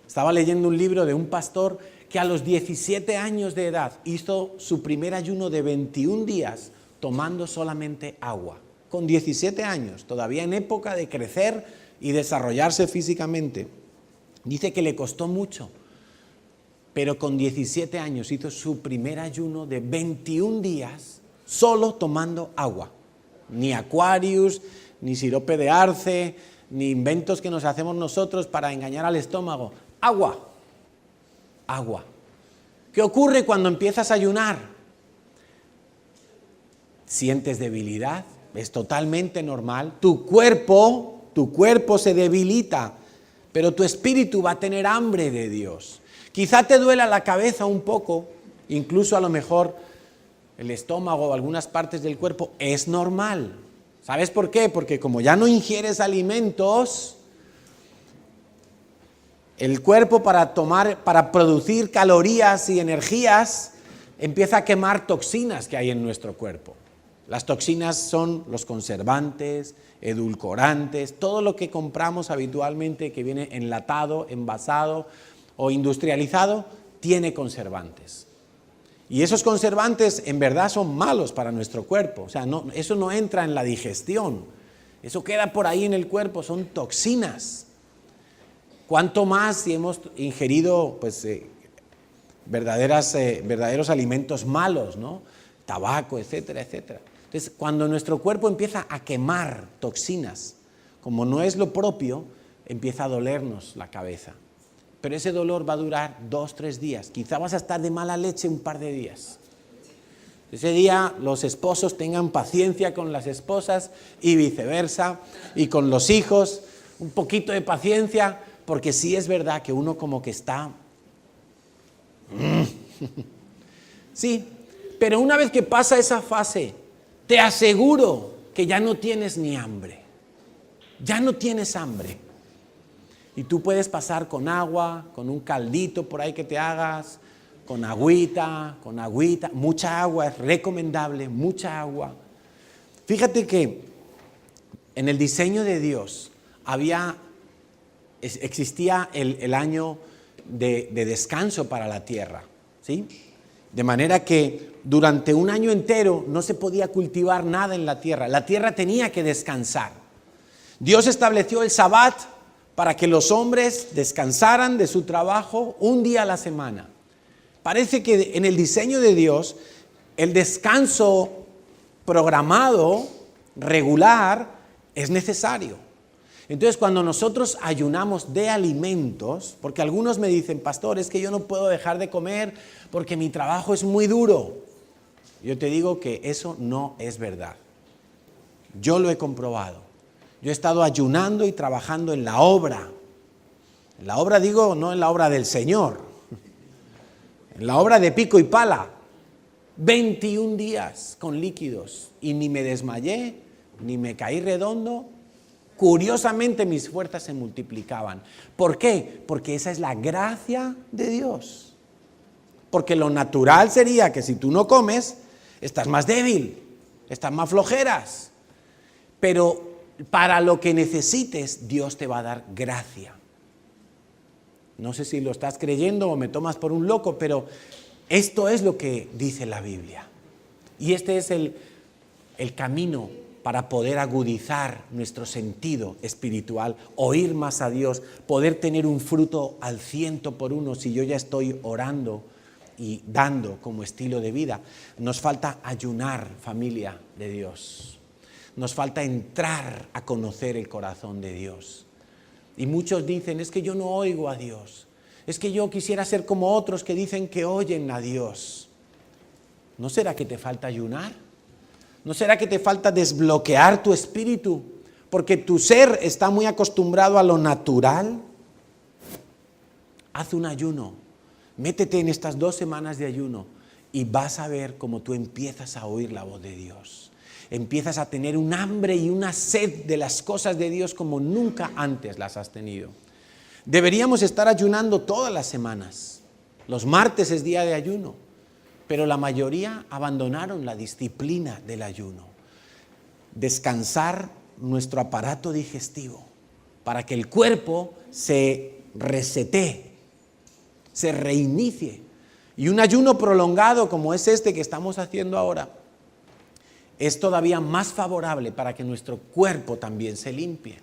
Estaba leyendo un libro de un pastor que a los 17 años de edad hizo su primer ayuno de 21 días tomando solamente agua. Con 17 años, todavía en época de crecer y desarrollarse físicamente. Dice que le costó mucho, pero con 17 años hizo su primer ayuno de 21 días solo tomando agua. Ni Aquarius, ni sirope de arce, ni inventos que nos hacemos nosotros para engañar al estómago. Agua. ¿Qué ocurre cuando empiezas a ayunar? Sientes debilidad, es totalmente normal. Tu cuerpo se debilita, pero tu espíritu va a tener hambre de Dios. Quizá te duela la cabeza un poco, incluso a lo mejor el estómago o algunas partes del cuerpo, es normal. ¿Sabes por qué? Porque como ya no ingieres alimentos, el cuerpo para producir calorías y energías empieza a quemar toxinas que hay en nuestro cuerpo. Las toxinas son los conservantes, edulcorantes, todo lo que compramos habitualmente que viene enlatado, envasado o industrializado, tiene conservantes. Y esos conservantes en verdad son malos para nuestro cuerpo. O sea, eso no entra en la digestión. Eso queda por ahí en el cuerpo, son toxinas. Cuanto más si hemos ingerido verdaderos alimentos malos, ¿no? Tabaco, etcétera, etcétera. Entonces, cuando nuestro cuerpo empieza a quemar toxinas, como no es lo propio, empieza a dolernos la cabeza. Pero ese dolor va a durar 2-3 días. Quizá vas a estar de mala leche un par de días. Ese día los esposos tengan paciencia con las esposas y viceversa, y con los hijos, un poquito de paciencia, porque sí es verdad que uno como que está... Sí, pero una vez que pasa esa fase, te aseguro que ya no tienes ni hambre. Ya no tienes hambre. Y tú puedes pasar con agua, con un caldito por ahí que te hagas, con agüita, mucha agua, es recomendable, mucha agua. Fíjate que en el diseño de Dios existía el año de descanso para la tierra, ¿sí? De manera que durante un año entero no se podía cultivar nada en la tierra tenía que descansar. Dios estableció el Sabbat para que los hombres descansaran de su trabajo un día a la semana. Parece que en el diseño de Dios, el descanso programado, regular, es necesario. Entonces, cuando nosotros ayunamos de alimentos, porque algunos me dicen, pastor, es que yo no puedo dejar de comer porque mi trabajo es muy duro. Yo te digo que eso no es verdad. Yo lo he comprobado. Yo he estado ayunando y trabajando en la obra. En la obra digo, no en la obra del Señor. En la obra de pico y pala, 21 días con líquidos y ni me desmayé, ni me caí redondo. Curiosamente mis fuerzas se multiplicaban. ¿Por qué? Porque esa es la gracia de Dios. Porque lo natural sería que si tú no comes, estás más débil, estás más flojeras. Pero para lo que necesites, Dios te va a dar gracia. No sé si lo estás creyendo o me tomas por un loco, pero esto es lo que dice la Biblia. Y este es el camino para poder agudizar nuestro sentido espiritual, oír más a Dios, poder tener un fruto al 100 por 1 si yo ya estoy orando y dando como estilo de vida. Nos falta ayunar, familia de Dios. Nos falta entrar a conocer el corazón de Dios. Y muchos dicen, es que yo no oigo a Dios. Es que yo quisiera ser como otros que dicen que oyen a Dios. ¿No será que te falta ayunar? ¿No será que te falta desbloquear tu espíritu? Porque tu ser está muy acostumbrado a lo natural. Haz un ayuno. Métete en estas 2 semanas de ayuno y vas a ver cómo tú empiezas a oír la voz de Dios. Empiezas a tener un hambre y una sed de las cosas de Dios como nunca antes las has tenido. Deberíamos estar ayunando todas las semanas. Los martes es día de ayuno, pero la mayoría abandonaron la disciplina del ayuno. Descansar nuestro aparato digestivo para que el cuerpo se resetee, se reinicie. Y un ayuno prolongado como es este que estamos haciendo ahora, es todavía más favorable para que nuestro cuerpo también se limpie.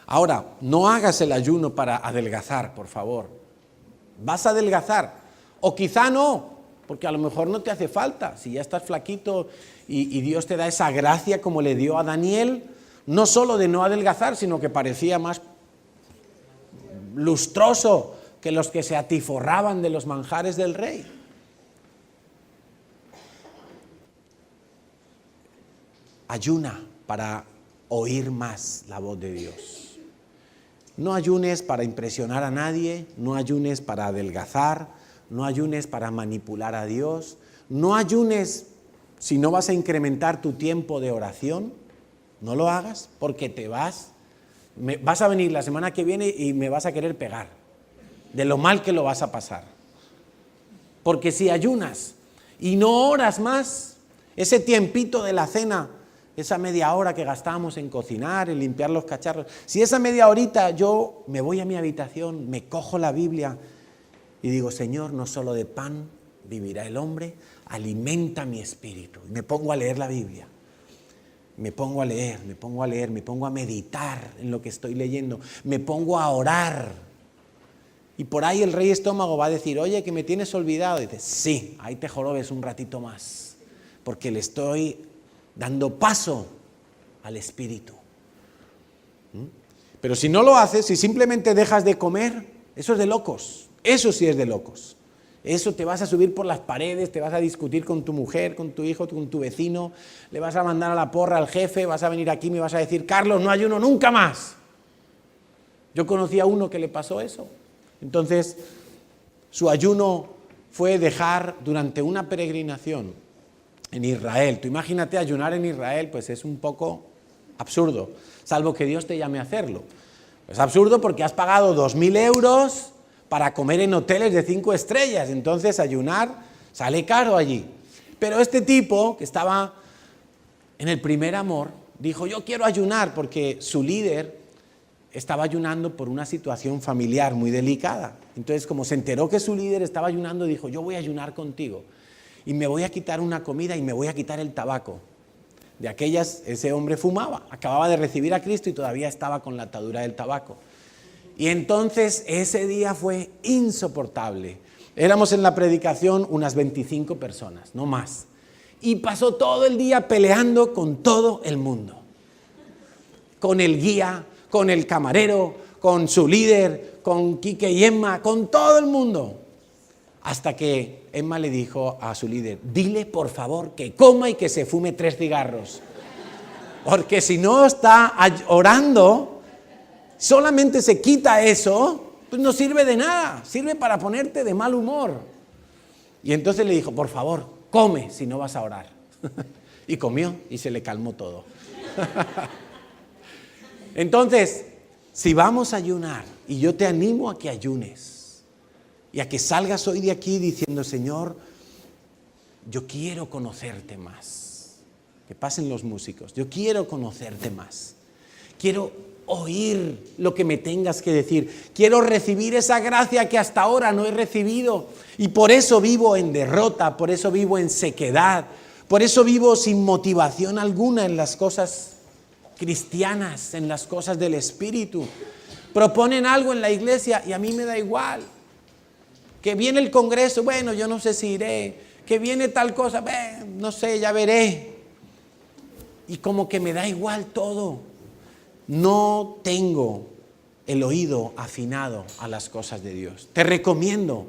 Ahora, no hagas el ayuno para adelgazar, por favor. Vas a adelgazar, o quizá no, porque a lo mejor no te hace falta. Si ya estás flaquito y Dios te da esa gracia como le dio a Daniel, no solo de no adelgazar, sino que parecía más lustroso que los que se atiforraban de los manjares del rey. Ayuna para oír más la voz de Dios. No ayunes para impresionar a nadie, no ayunes para adelgazar, no ayunes para manipular a Dios, no ayunes si no vas a incrementar tu tiempo de oración, no lo hagas porque vas a venir la semana que viene y me vas a querer pegar de lo mal que lo vas a pasar. Porque si ayunas y no oras más, ese tiempito de la cena, esa media hora que gastamos en cocinar, en limpiar los cacharros, si esa media horita yo me voy a mi habitación, me cojo la Biblia y digo, Señor, no solo de pan vivirá el hombre, alimenta mi espíritu. Y me pongo a leer la Biblia, me pongo a leer, me pongo a meditar en lo que estoy leyendo, me pongo a orar. Y por ahí el rey estómago va a decir, oye, que me tienes olvidado. Y dices, sí, ahí te jorobes un ratito más, porque le estoy dando paso al Espíritu. Pero si no lo haces, si simplemente dejas de comer, eso es de locos. Eso sí es de locos. Eso te vas a subir por las paredes, te vas a discutir con tu mujer, con tu hijo, con tu vecino, le vas a mandar a la porra al jefe, vas a venir aquí y me vas a decir, Carlos, no ayuno nunca más. Yo conocí a uno que le pasó eso. Entonces, su ayuno fue dejar durante una peregrinación en Israel. Tú imagínate ayunar en Israel, pues es un poco absurdo, salvo que Dios te llame a hacerlo. Es absurdo porque has pagado 2.000 euros para comer en hoteles de 5 estrellas, entonces ayunar sale caro allí. Pero este tipo, que estaba en el primer amor, dijo, yo quiero ayunar, porque su líder estaba ayunando por una situación familiar muy delicada. Entonces, como se enteró que su líder estaba ayunando, dijo, yo voy a ayunar contigo y me voy a quitar una comida y me voy a quitar el tabaco. De aquellas, ese hombre fumaba, acababa de recibir a Cristo y todavía estaba con la atadura del tabaco. Y entonces ese día fue insoportable. Éramos en la predicación unas 25 personas, no más. Y pasó todo el día peleando con todo el mundo. Con el guía, con el camarero, con su líder, con Quique y Emma, con todo el mundo. Hasta que Emma le dijo a su líder, dile por favor que coma y que se fume 3 cigarros. Porque si no está orando, solamente se quita eso, pues no sirve de nada, sirve para ponerte de mal humor. Y entonces le dijo, por favor, come si no vas a orar. Y comió y se le calmó todo. Entonces, si vamos a ayunar, y yo te animo a que ayunes, y a que salgas hoy de aquí diciendo, Señor, yo quiero conocerte más. Que pasen los músicos, yo quiero conocerte más. Quiero oír lo que me tengas que decir. Quiero recibir esa gracia que hasta ahora no he recibido. Y por eso vivo en derrota, por eso vivo en sequedad, por eso vivo sin motivación alguna en las cosas cristianas, en las cosas del Espíritu. Proponen algo en la iglesia y a mí me da igual. Que viene el congreso, bueno, yo no sé si iré. Que viene tal cosa, no sé, ya veré. Y como que me da igual todo. No tengo el oído afinado a las cosas de Dios. Te recomiendo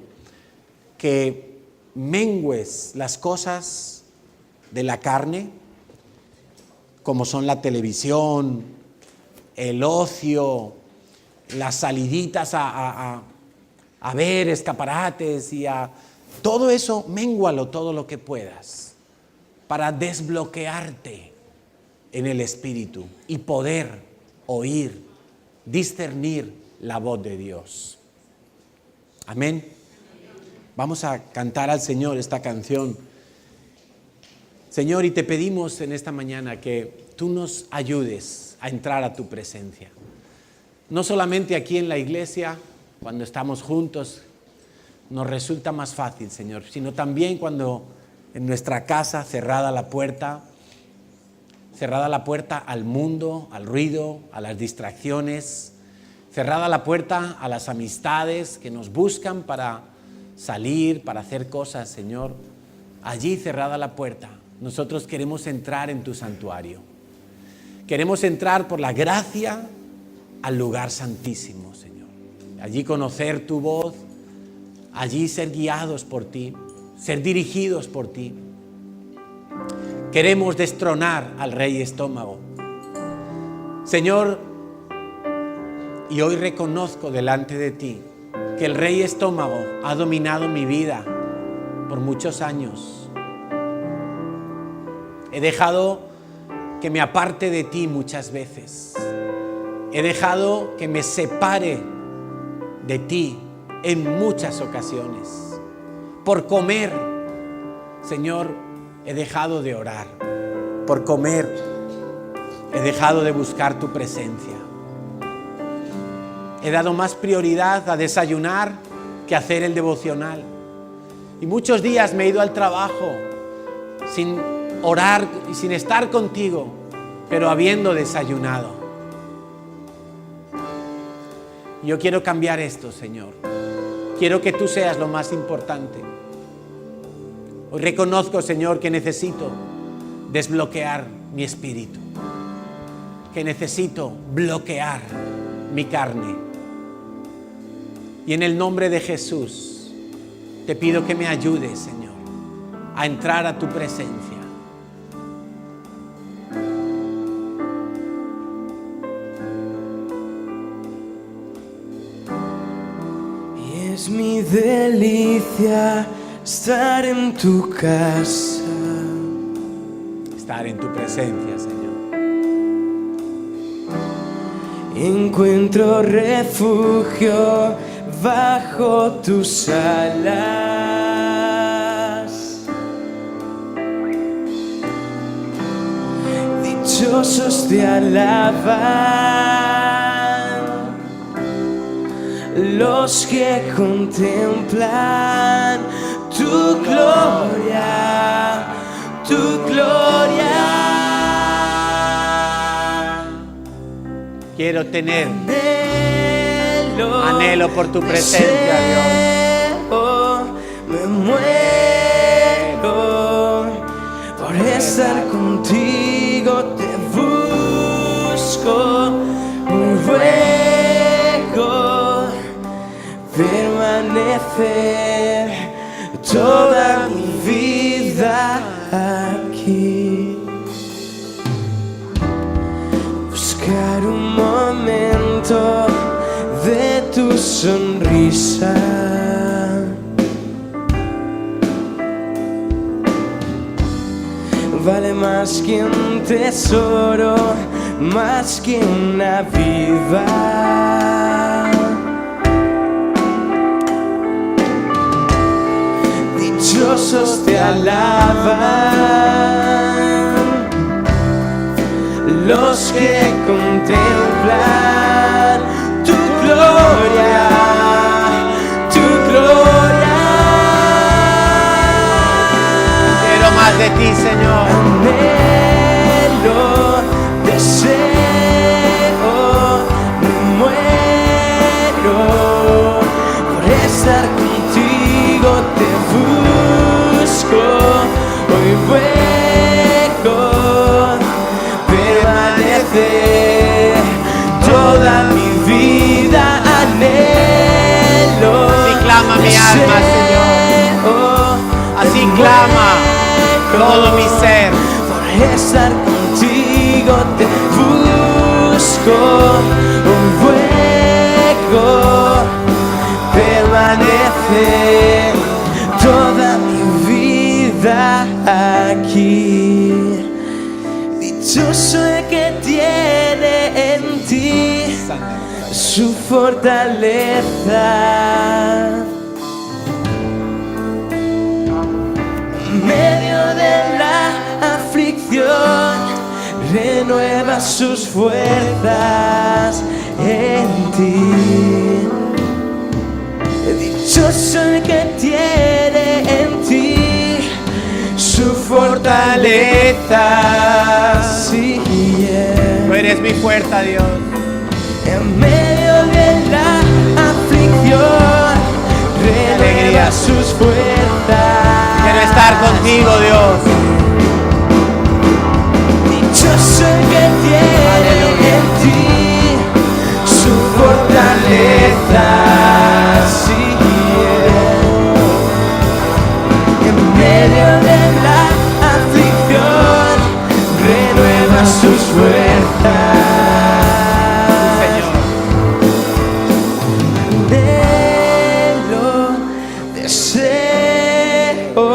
que mengues las cosas de la carne, como son la televisión, el ocio, las saliditas a ver escaparates y a todo eso, méngualo todo lo que puedas para desbloquearte en el Espíritu y poder oír, discernir la voz de Dios. Amén. Vamos a cantar al Señor esta canción. Señor, y te pedimos en esta mañana que tú nos ayudes a entrar a tu presencia. No solamente aquí en la iglesia, cuando estamos juntos, nos resulta más fácil, Señor, sino también cuando en nuestra casa, cerrada la puerta al mundo, al ruido, a las distracciones, cerrada la puerta a las amistades que nos buscan para salir, para hacer cosas, Señor. Allí cerrada la puerta, nosotros queremos entrar en tu santuario. Queremos entrar por la gracia al lugar santísimo, Señor. Allí conocer tu voz, allí ser guiados por ti, ser dirigidos por ti. Queremos destronar al rey estómago. Señor, y hoy reconozco delante de ti que el rey estómago ha dominado mi vida por muchos años. He dejado que me aparte de ti muchas veces. He dejado que me separe de ti en muchas ocasiones. Por comer, Señor, he dejado de orar. Por comer, he dejado de buscar tu presencia. He dado más prioridad a desayunar que a hacer el devocional. Y muchos días me he ido al trabajo sin orar y sin estar contigo, pero habiendo desayunado. Yo quiero cambiar esto, Señor. Quiero que tú seas lo más importante. Hoy reconozco, Señor, que necesito desbloquear mi espíritu, que necesito bloquear mi carne. Y en el nombre de Jesús, Te pido que me ayudes, Señor, a entrar a tu presencia. Y es mi delicia estar en tu casa, Estar en tu presencia, Señor. encuentro refugio bajo tus alas. Dichosos te alaban los que contemplan tu gloria, tu gloria. Quiero tener Anhelo por tu presencia, Dios. Me muero por estar contigo, te busco, ruego permanecer toda mi vida aquí. Buscar un momento de tu sonrisa, vale más que un tesoro, más que una vida. Dichosos te alaban los que contemplan tu gloria, tu gloria. Quiero más de ti, Señor. Anhelo, deseo, me muero por estar contigo, te busco, hoy ruego permanecer toda mi vida, anhelo. Así clama mi alma, Señor. Así clama todo mi ser. Por estar contigo te busco, ruego permanecer toda mi vida aquí. Dichoso el que tiene en ti su fortaleza. En medio de la aflicción renueva sus fuerzas en ti. Dichoso el que tiene en ti su fortaleza. Sí, Tú eres mi fuerza, Dios. en medio de la aflicción renueva sus fuerzas. Quiero estar contigo, Dios. Dichoso el que tiene en ti su fortaleza. Sí, en medio de la aflicción renueva sus fuerzas. Anhelo, deseo,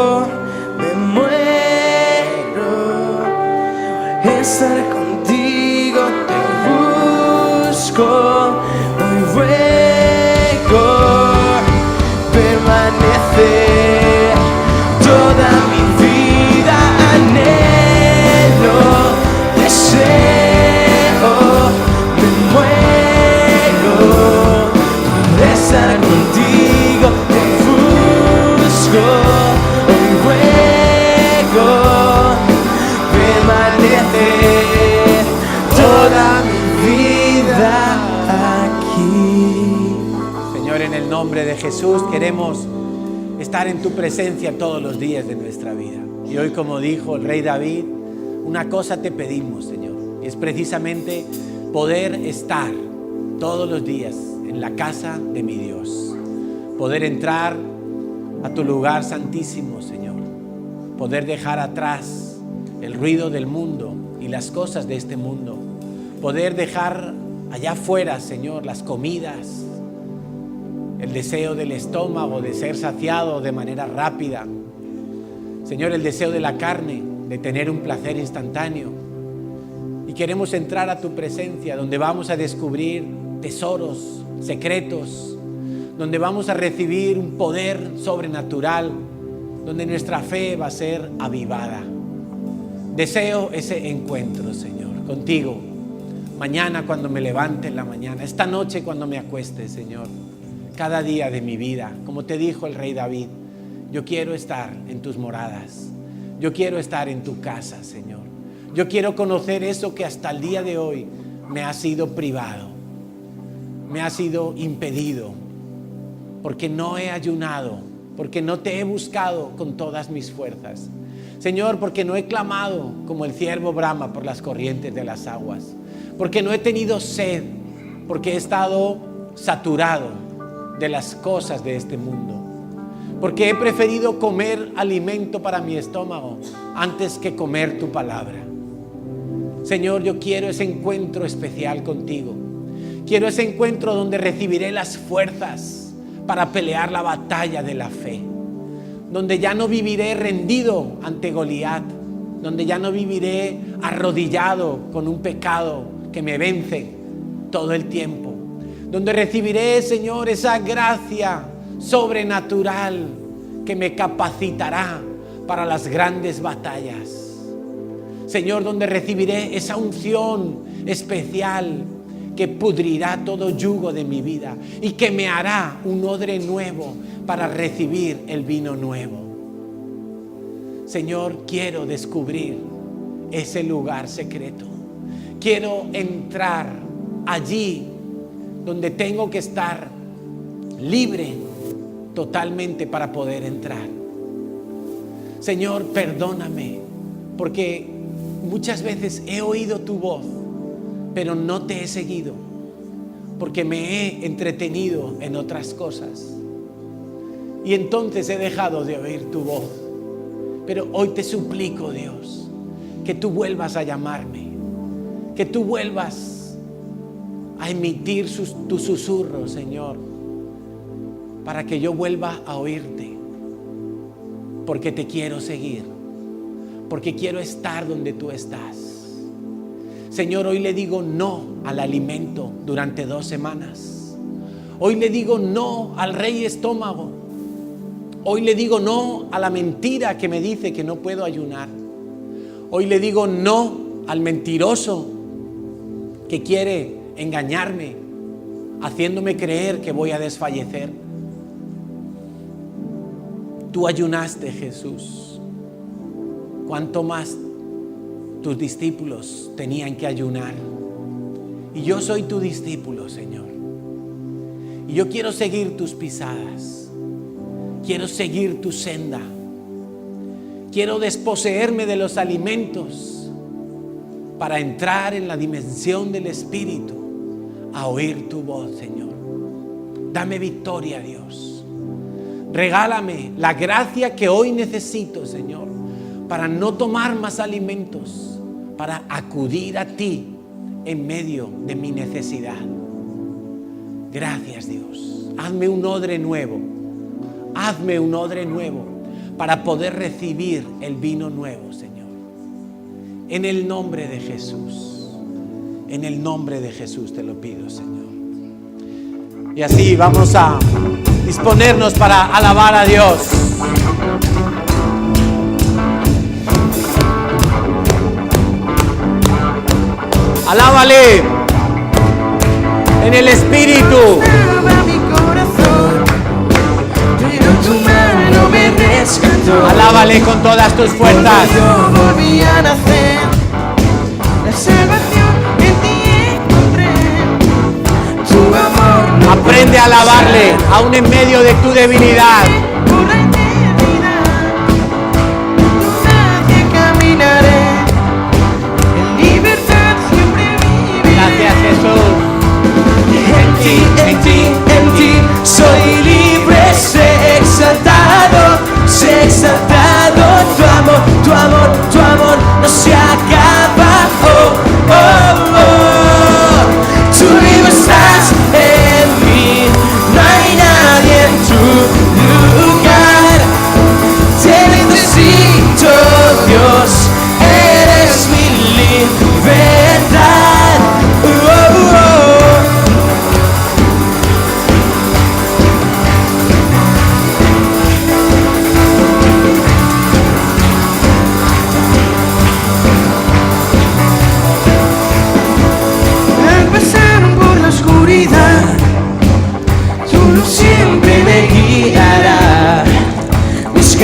me muero estar contigo, te busco, hoy ruego permanecer toda mi vida, anhelo, deseo, me muero por estar contigo, te busco, hoy ruego permanecer toda mi vida aquí. Señor, en el nombre de Jesús queremos estar en tu presencia todos los días de nuestra vida. Y hoy, como dijo el rey David, una cosa te pedimos, Señor, y es precisamente poder estar todos los días en la casa de mi Dios, poder entrar a tu lugar santísimo, Señor. Poder dejar atrás el ruido del mundo y las cosas de este mundo. Poder dejar allá afuera, Señor, las comidas, el deseo del estómago de ser saciado de manera rápida. Señor, el deseo de la carne, de tener un placer instantáneo. Y queremos entrar a tu presencia, donde vamos a descubrir tesoros, secretos, donde vamos a recibir un poder sobrenatural, donde nuestra fe va a ser avivada. Deseo ese encuentro, Señor, contigo. Mañana cuando me levante en la mañana, esta noche cuando me acueste, Señor. Cada día de mi vida, como te dijo el rey David, yo quiero estar en tus moradas. Yo quiero estar en tu casa, Señor. Yo quiero conocer eso que hasta el día de hoy me ha sido privado, me ha sido impedido, porque no he ayunado, porque no te he buscado con todas mis fuerzas. Señor, porque no he clamado como el ciervo brama por las corrientes de las aguas, porque no he tenido sed, porque he estado saturado de las cosas de este mundo, porque he preferido comer alimento para mi estómago antes que comer tu palabra. Señor, yo quiero ese encuentro especial contigo. Quiero ese encuentro donde recibiré las fuerzas para pelear la batalla de la fe, donde ya no viviré rendido ante Goliat, donde ya no viviré arrodillado con un pecado que me vence todo el tiempo, donde recibiré, Señor, esa gracia sobrenatural que me capacitará para las grandes batallas. Señor, donde recibiré esa unción especial que pudrirá todo yugo de mi vida y que me hará un odre nuevo para recibir el vino nuevo. Señor, quiero descubrir ese lugar secreto. Quiero entrar allí donde tengo que estar libre totalmente para poder entrar. Señor, perdóname, porque muchas veces he oído tu voz, pero no te he seguido, porque me he entretenido en otras cosas. Y entonces he dejado de oír tu voz. Pero hoy te suplico, Dios, que tú vuelvas a llamarme, que tú vuelvas a emitir tu susurro, Señor, para que yo vuelva a oírte, porque te quiero seguir, porque quiero estar donde tú estás. Señor, hoy le digo no al alimento durante 2 semanas. Hoy le digo no al rey estómago. Hoy le digo no a la mentira que me dice que no puedo ayunar. Hoy le digo no al mentiroso que quiere engañarme, haciéndome creer que voy a desfallecer. Tú ayunaste, Jesús. ¿Cuánto más tus discípulos tenían que ayunar? Y yo soy tu discípulo, Señor. Y yo quiero seguir tus pisadas. Quiero seguir tu senda. Quiero desposeerme de los alimentos para entrar en la dimensión del Espíritu, a oír tu voz, Señor. Dame victoria, Dios. Regálame la gracia que hoy necesito, Señor, para no tomar más alimentos, para acudir a ti en medio de mi necesidad. Gracias, Dios. Hazme un odre nuevo. Hazme un odre nuevo para poder recibir el vino nuevo, Señor. En el nombre de Jesús. En el nombre de Jesús te lo pido, Señor. Y así vamos a disponernos para alabar a Dios. Alábale en el Espíritu. Alábale con todas tus fuerzas. Yo volví a nacer, la salvación en ti encontré. Tu amor no Aprende a alabarle aún en medio de tu debilidad. por la eternidad. Tu gracia caminaré, en libertad siempre viviré. Gracias, Jesús. En ti soy libre, sé exaltado.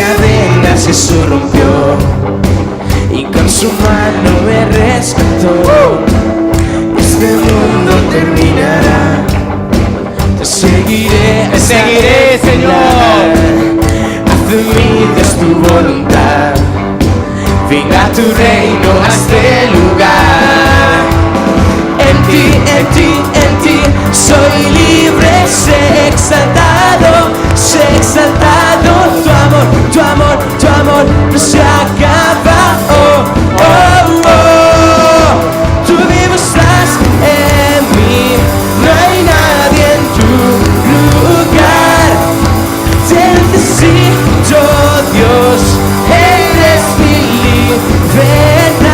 cadena se rompió y con su mano me rescató. Este mundo terminará, te seguiré, Señor. Haz de mí, Dios, tu voluntad. Venga tu reino a este lugar. En ti, soy libre, sé exaltado, tu amor no se acaba. Oh, oh, oh. Tú vivo estás en mí, no hay nadie en tu lugar. Te necesito, Dios, eres mi libertad.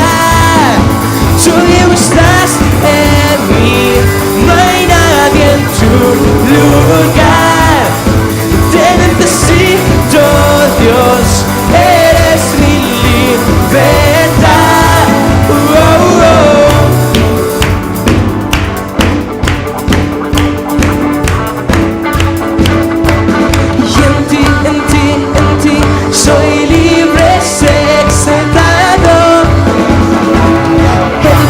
Tú vivo estás en mí, no hay nadie en tu lugar. Te necesito, Dios, eres mi libertad. Oh, oh, oh. En ti, soy libre, sé exaltado.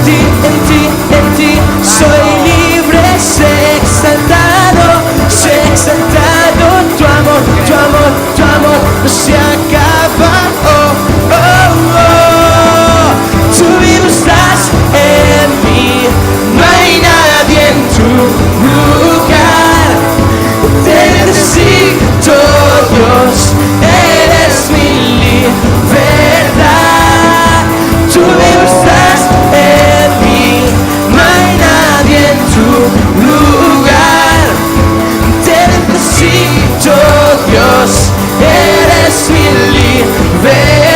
En ti, soy libre, sé exaltado. Tu amor no se acaba. Oh, oh, oh. Tú vivo estás en mí, no hay nadie en tu lugar. Te necesito, Dios, eres mi libertad. Tú vivo estás en mí, no hay nadie en tu lugar. Te necesito, Dios, eres mi libertad.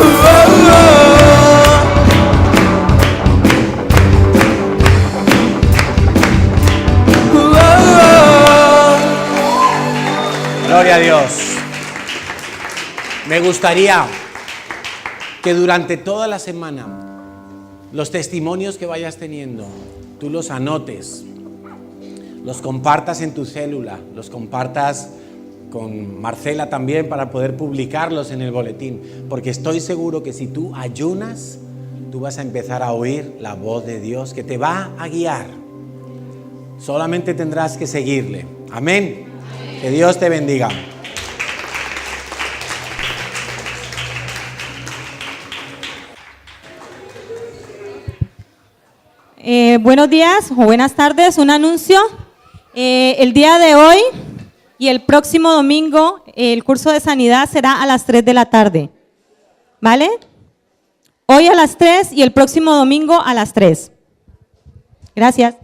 Oh, oh, oh. Oh, oh, oh. Gloria a Dios. Me gustaría que durante toda la semana los testimonios que vayas teniendo, tú los anotes, los compartas en tu célula, los compartas con Marcela también para poder publicarlos en el boletín, porque estoy seguro que si tú ayunas, tú vas a empezar a oír la voz de Dios que te va a guiar. Solamente tendrás que seguirle. Amén. Que Dios te bendiga. Buenos días o buenas tardes, un anuncio. El día de hoy y el próximo domingo el curso de sanidad será a las 3 de la tarde, ¿vale? Hoy a las 3 y el próximo domingo a las 3. Gracias.